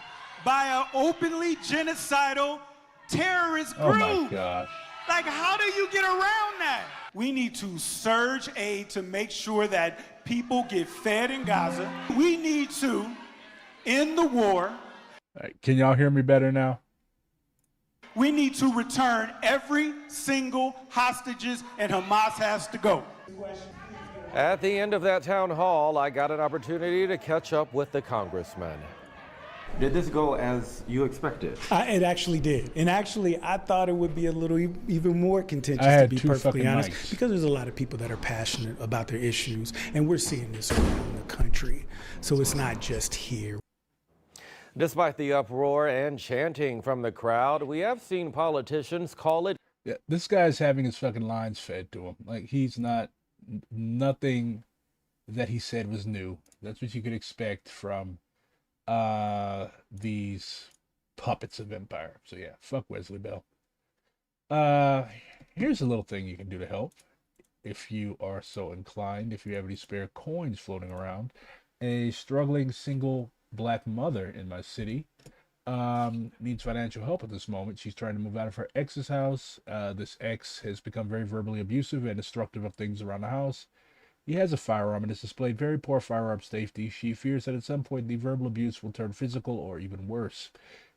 by an openly genocidal terrorist group. Oh my gosh. Like, how do you get around that? We need to surge aid to make sure that people get fed in Gaza. We need to end the war. All right, can y'all hear me better now? We need to return every single hostages, and Hamas has to go. At the end of that town hall, I got an opportunity to catch up with the congressman. Did this go as you expected? It actually did. And actually, I thought it would be a little even more contentious, to be perfectly honest, because there's a lot of people that are passionate about their issues, and we're seeing this around the country. So it's not just here. Despite the uproar and chanting from the crowd, we have seen politicians call it. Yeah, this guy's having his fucking lines fed to him. Like, he's not, nothing that he said was new. That's what you could expect from these puppets of empire. So yeah, fuck Wesley Bell. Here's a little thing you can do to help if you are so inclined. If you have any spare coins floating around, a struggling single black mother in my city needs financial help at this moment. She's trying to move out of her ex's house. This ex has become very verbally abusive and destructive of things around the house. He has a firearm and has displayed very poor firearm safety. She fears that at some point the verbal abuse will turn physical or even worse.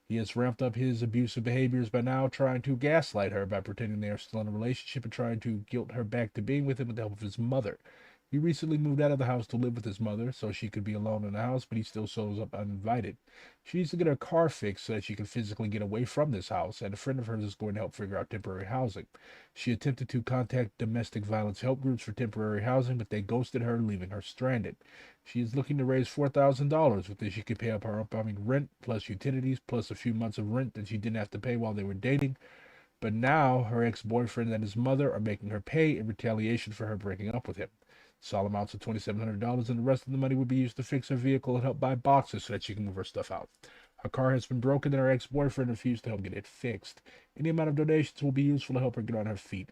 He has ramped up his abusive behaviors by now trying to gaslight her by pretending they are still in a relationship and trying to guilt her back to being with him with the help of his mother. He recently moved out of the house to live with his mother so she could be alone in the house, but he still shows up uninvited. She needs to get her car fixed so that she can physically get away from this house, and a friend of hers is going to help figure out temporary housing. She attempted to contact domestic violence help groups for temporary housing, but they ghosted her, leaving her stranded. She is looking to raise $4,000. With this, she could pay up her upcoming rent, plus utilities, plus a few months of rent that she didn't have to pay while they were dating. But now, her ex-boyfriend and his mother are making her pay in retaliation for her breaking up with him. Small amounts of $2,700, and the rest of the money would be used to fix her vehicle and help buy boxes so that she can move her stuff out. Her car has been broken and her ex-boyfriend refused to help get it fixed. Any amount of donations will be useful to help her get on her feet.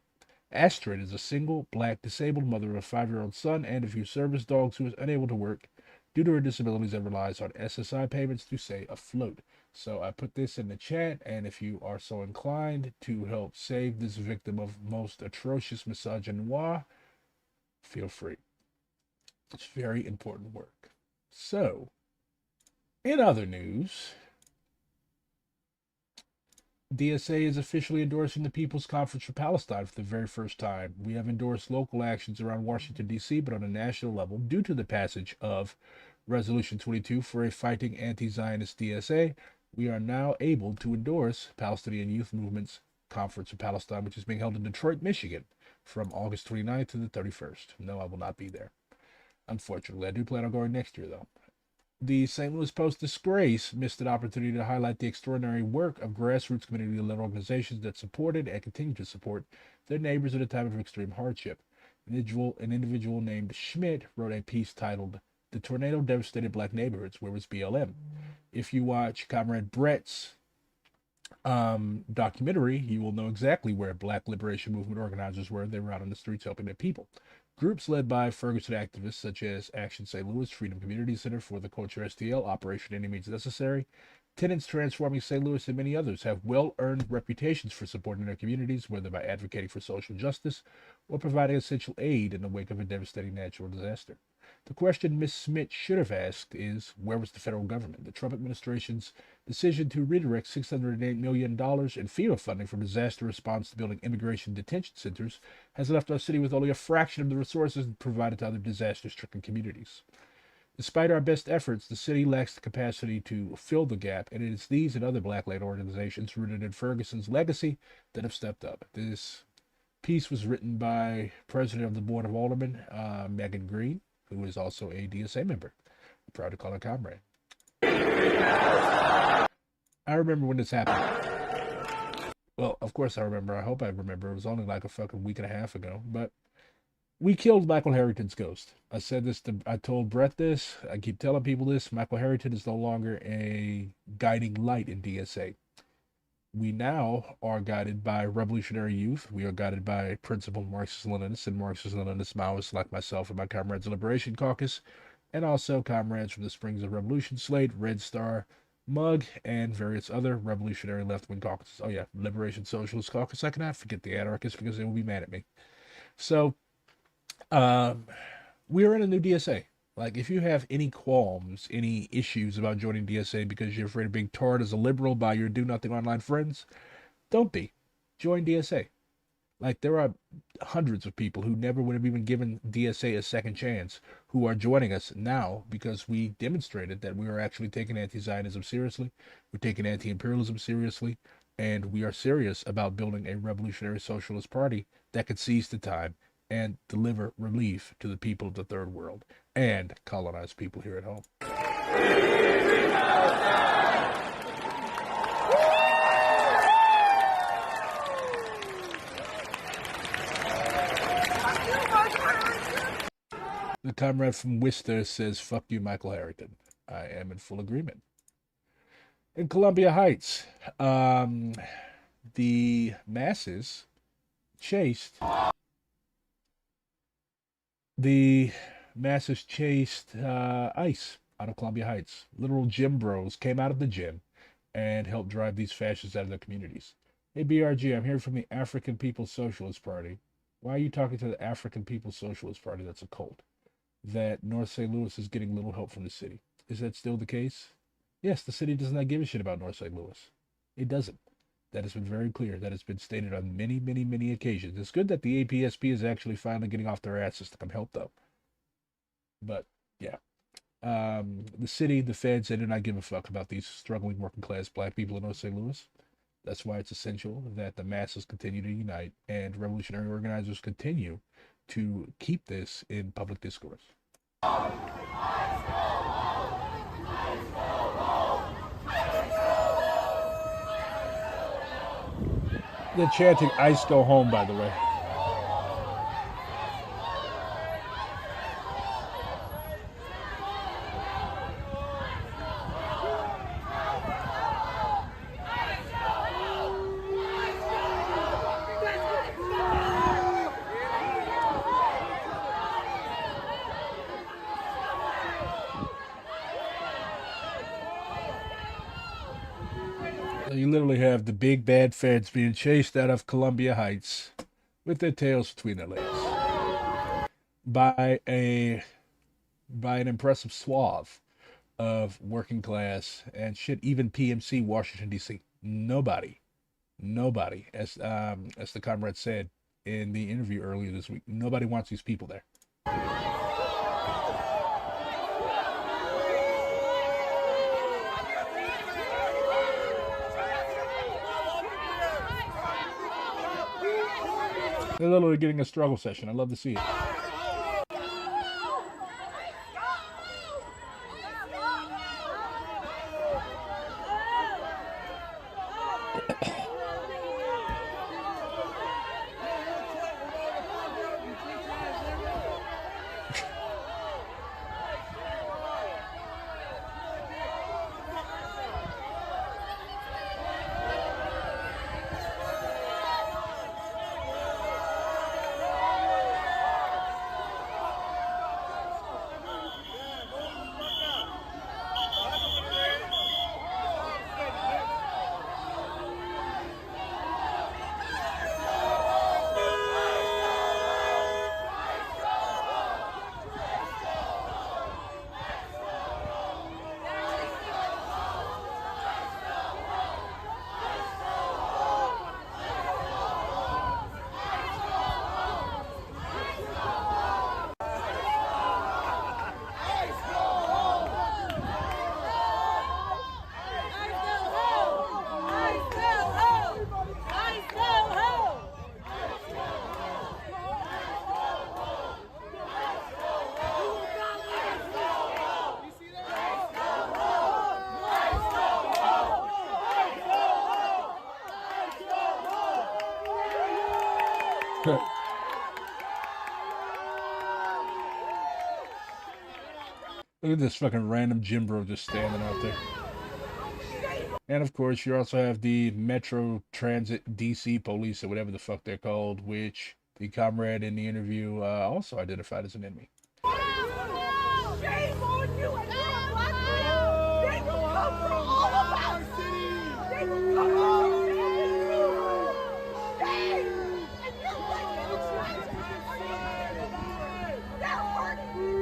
Astrid is a single, black, disabled mother of a 5-year-old son and a few service dogs who is unable to work due to her disabilities and relies on SSI payments to stay afloat. So I put this in the chat, and if you are so inclined to help save this victim of most atrocious misogyny, feel free. It's very important work. So, in other news, DSA is officially endorsing the People's Conference for Palestine for the very first time. We have endorsed local actions around Washington, D.C., but on a national level, due to the passage of Resolution 22 for a fighting anti-Zionist DSA, we are now able to endorse Palestinian Youth Movement's Conference for Palestine, which is being held in Detroit, Michigan, from August 29th to the 31st. No, I will not be there. Unfortunately, I do plan on going next year, though. The St. Louis Post-Disgrace missed an opportunity to highlight the extraordinary work of grassroots community-led organizations that supported and continue to support their neighbors at a time of extreme hardship. An individual named Schmidt wrote a piece titled "The Tornado Devastated Black Neighborhoods. Where was BLM?" If you watch Comrade Brett's documentary, you will know exactly where Black Liberation Movement organizers were. They were out on the streets helping their people. Groups led by Ferguson activists such as Action St. Louis, Freedom Community Center for the Culture STL, Operation Any Means Necessary, Tenants Transforming St. Louis, and many others have well-earned reputations for supporting their communities, whether by advocating for social justice or providing essential aid in the wake of a devastating natural disaster. The question Ms. Smith should have asked is, where was the federal government? The Trump administration's decision to redirect $608 million in FEMA funding from disaster response to building immigration detention centers has left our city with only a fraction of the resources provided to other disaster-stricken communities. Despite our best efforts, the city lacks the capacity to fill the gap, and it is these and other Black-led organizations rooted in Ferguson's legacy that have stepped up. This piece was written by President of the Board of Aldermen, Megan Green, who is also a DSA member. I'm proud to call her comrade. I remember when this happened. Well, of course I remember. I hope I remember. It was only like a fucking week and a half ago. But we killed Michael Harrington's ghost. I told Brett this. I keep telling people this. Michael Harrington is no longer a guiding light in DSA. We now are guided by revolutionary youth. We are guided by principled Marxist-Leninists and Marxist-Leninist Maoists like myself and my comrades of Liberation Caucus, and also comrades from the Springs of Revolution Slate, Red Star, MUG, and various other revolutionary left-wing caucuses. Oh yeah, Liberation Socialist Caucus. I cannot forget the anarchists because they will be mad at me. So, we are in a new DSA. Like, if you have any qualms, any issues about joining DSA because you're afraid of being tarred as a liberal by your do-nothing online friends, don't be. Join DSA. Like, there are hundreds of people who never would have even given DSA a second chance who are joining us now because we demonstrated that we are actually taking anti-Zionism seriously, we're taking anti-imperialism seriously, and we are serious about building a revolutionary socialist party that could seize the time and deliver relief to the people of the third world and colonized people here at home. The comrade from Worcester says, "Fuck you, Michael Harrington." I am in full agreement. In Columbia Heights, the masses chased ICE out of Columbia Heights. Literal gym bros came out of the gym and helped drive these fascists out of their communities. Hey, BRG, I'm here from the African People's Socialist Party. Why are you talking to the African People's Socialist Party? That's a cult. That North St. Louis is getting little help from the city. Is that still the case? Yes, the city does not give a shit about North St. Louis. It doesn't. That has been very clear. That has been stated on many, many, many occasions. It's good that the APSP is actually finally getting off their asses to come help, though. But, yeah. The city, the feds, they do not give a fuck about these struggling working-class black people in North St. Louis. That's why it's essential that the masses continue to unite and revolutionary organizers continue to keep this in public discourse. They're chanting "ICE go home," by the way. You literally have the big bad feds being chased out of Columbia Heights with their tails between their legs by an impressive swath of working class and shit, even PMC Washington D.C. Nobody, as the comrade said in the interview earlier this week, nobody wants these people there. They're literally getting a struggle session. I love to see it. Look at this fucking random gym bro just standing out there. And of course, you also have the Metro Transit DC police, or whatever the fuck they're called, which the comrade in the interview also identified as an enemy. Shame on you and you're a black man. They will come for all of us. They will come for you. Shame. And you're like they're hurting you.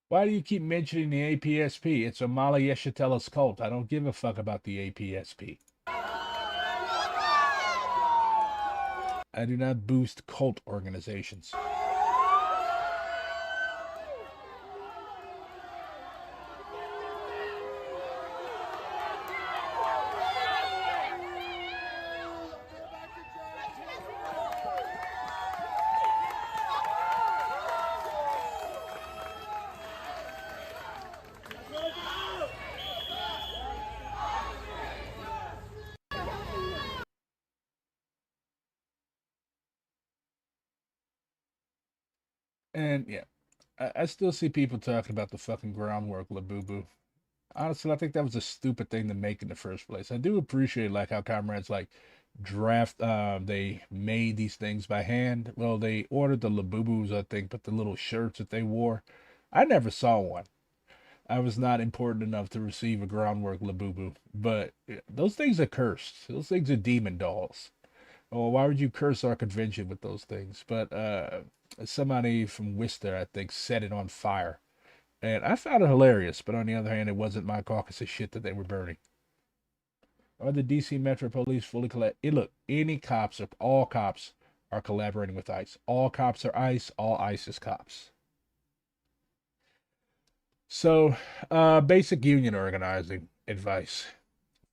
Why do you keep mentioning the APSP? It's Amala Yeshatella's cult. I don't give a fuck about the APSP. I do not boost cult organizations. And yeah, I still see people talking about the fucking groundwork, Labubu. Honestly, I think that was a stupid thing to make in the first place. I do appreciate like how comrades like they made these things by hand. Well, they ordered the Labubus, I think, but the little shirts that they wore, I never saw one. I was not important enough to receive a groundwork Labubu. But those things are cursed. Those things are demon dolls. Oh, why would you curse our convention with those things? But somebody from Worcester, I think, set it on fire. And I found it hilarious, but on the other hand, it wasn't my caucus of shit that they were burning. Are the DC Metro Police fully look, all cops are collaborating with ICE. All cops are ICE, all ICE is cops. So, basic union organizing advice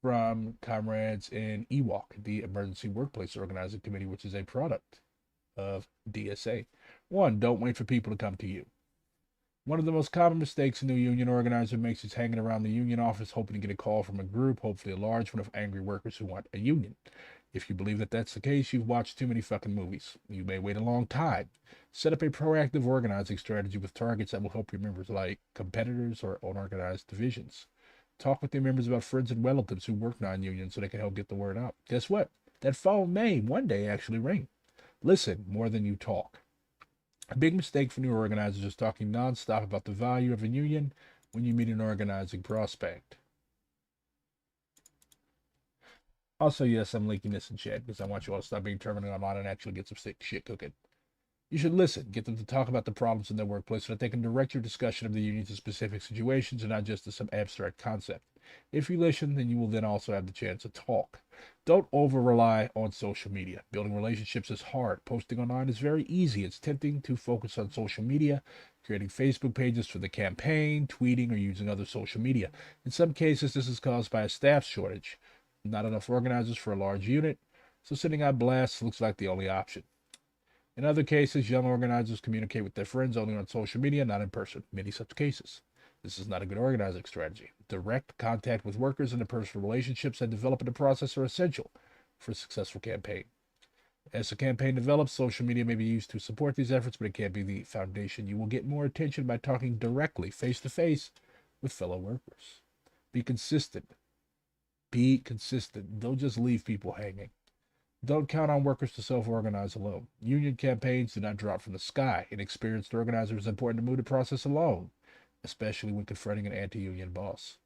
from comrades in EWOC, the Emergency Workplace Organizing Committee, which is a product of DSA. 1, don't wait for people to come to you. One of the most common mistakes a new union organizer makes is hanging around the union office hoping to get a call from a group, hopefully a large one, of angry workers who want a union. If you believe that that's the case, you've watched too many fucking movies. You may wait a long time. Set up a proactive organizing strategy with targets that will help your members, like competitors or unorganized divisions. Talk with your members about friends and relatives who work non-union so they can help get the word out. Guess what? That phone may one day actually ring. Listen more than you talk. A big mistake for new organizers is talking nonstop about the value of a union when you meet an organizing prospect. Also, yes, I'm linking this in chat because I want you all to stop being terminal online and actually get some sick shit cooking. You should listen, get them to talk about the problems in their workplace so that they can direct your discussion of the union to specific situations and not just to some abstract concept. If you listen, then you will then also have the chance to talk. Don't over-rely on social media. Building relationships is hard. Posting online is very easy. It's tempting to focus on social media, creating Facebook pages for the campaign, tweeting, or using other social media. In some cases, this is caused by a staff shortage. Not enough organizers for a large unit. so sending out blasts looks like the only option. In other cases, young organizers communicate with their friends only on social media, not in person. Many such cases. This is not a good organizing strategy. Direct contact with workers and the personal relationships that develop in the process are essential for a successful campaign. As the campaign develops, social media may be used to support these efforts, but it can't be the foundation. You will get more attention by talking directly, face-to-face, with fellow workers. Be consistent. Be consistent. Don't just leave people hanging. Don't count on workers to self-organize alone. Union campaigns do not drop from the sky. An experienced organizer is important to move the process alone, especially when confronting an anti-union boss.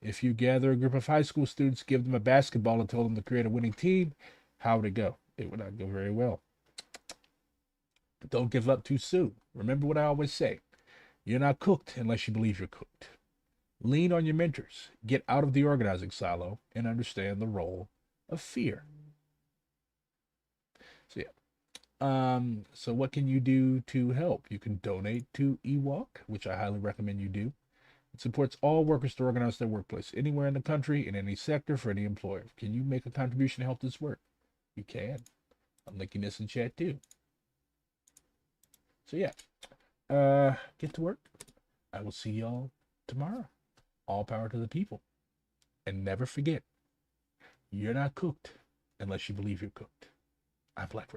If you gather a group of high school students, give them a basketball and tell them to create a winning team, how would it go? It would not go very well. But don't give up too soon. Remember what I always say. You're not cooked unless you believe you're cooked. Lean on your mentors. Get out of the organizing silo and understand the role of fear. So so what can you do to help? You can donate to EWalk, which I highly recommend you do. It supports all workers to organize their workplace anywhere in the country, in any sector, for any employer. Can you make a contribution to help this work? You can. I'm linking this in chat too. So get to work. I will see y'all tomorrow. All power to the people. And never forget, you're not cooked unless you believe you're cooked. I'm Black Ray.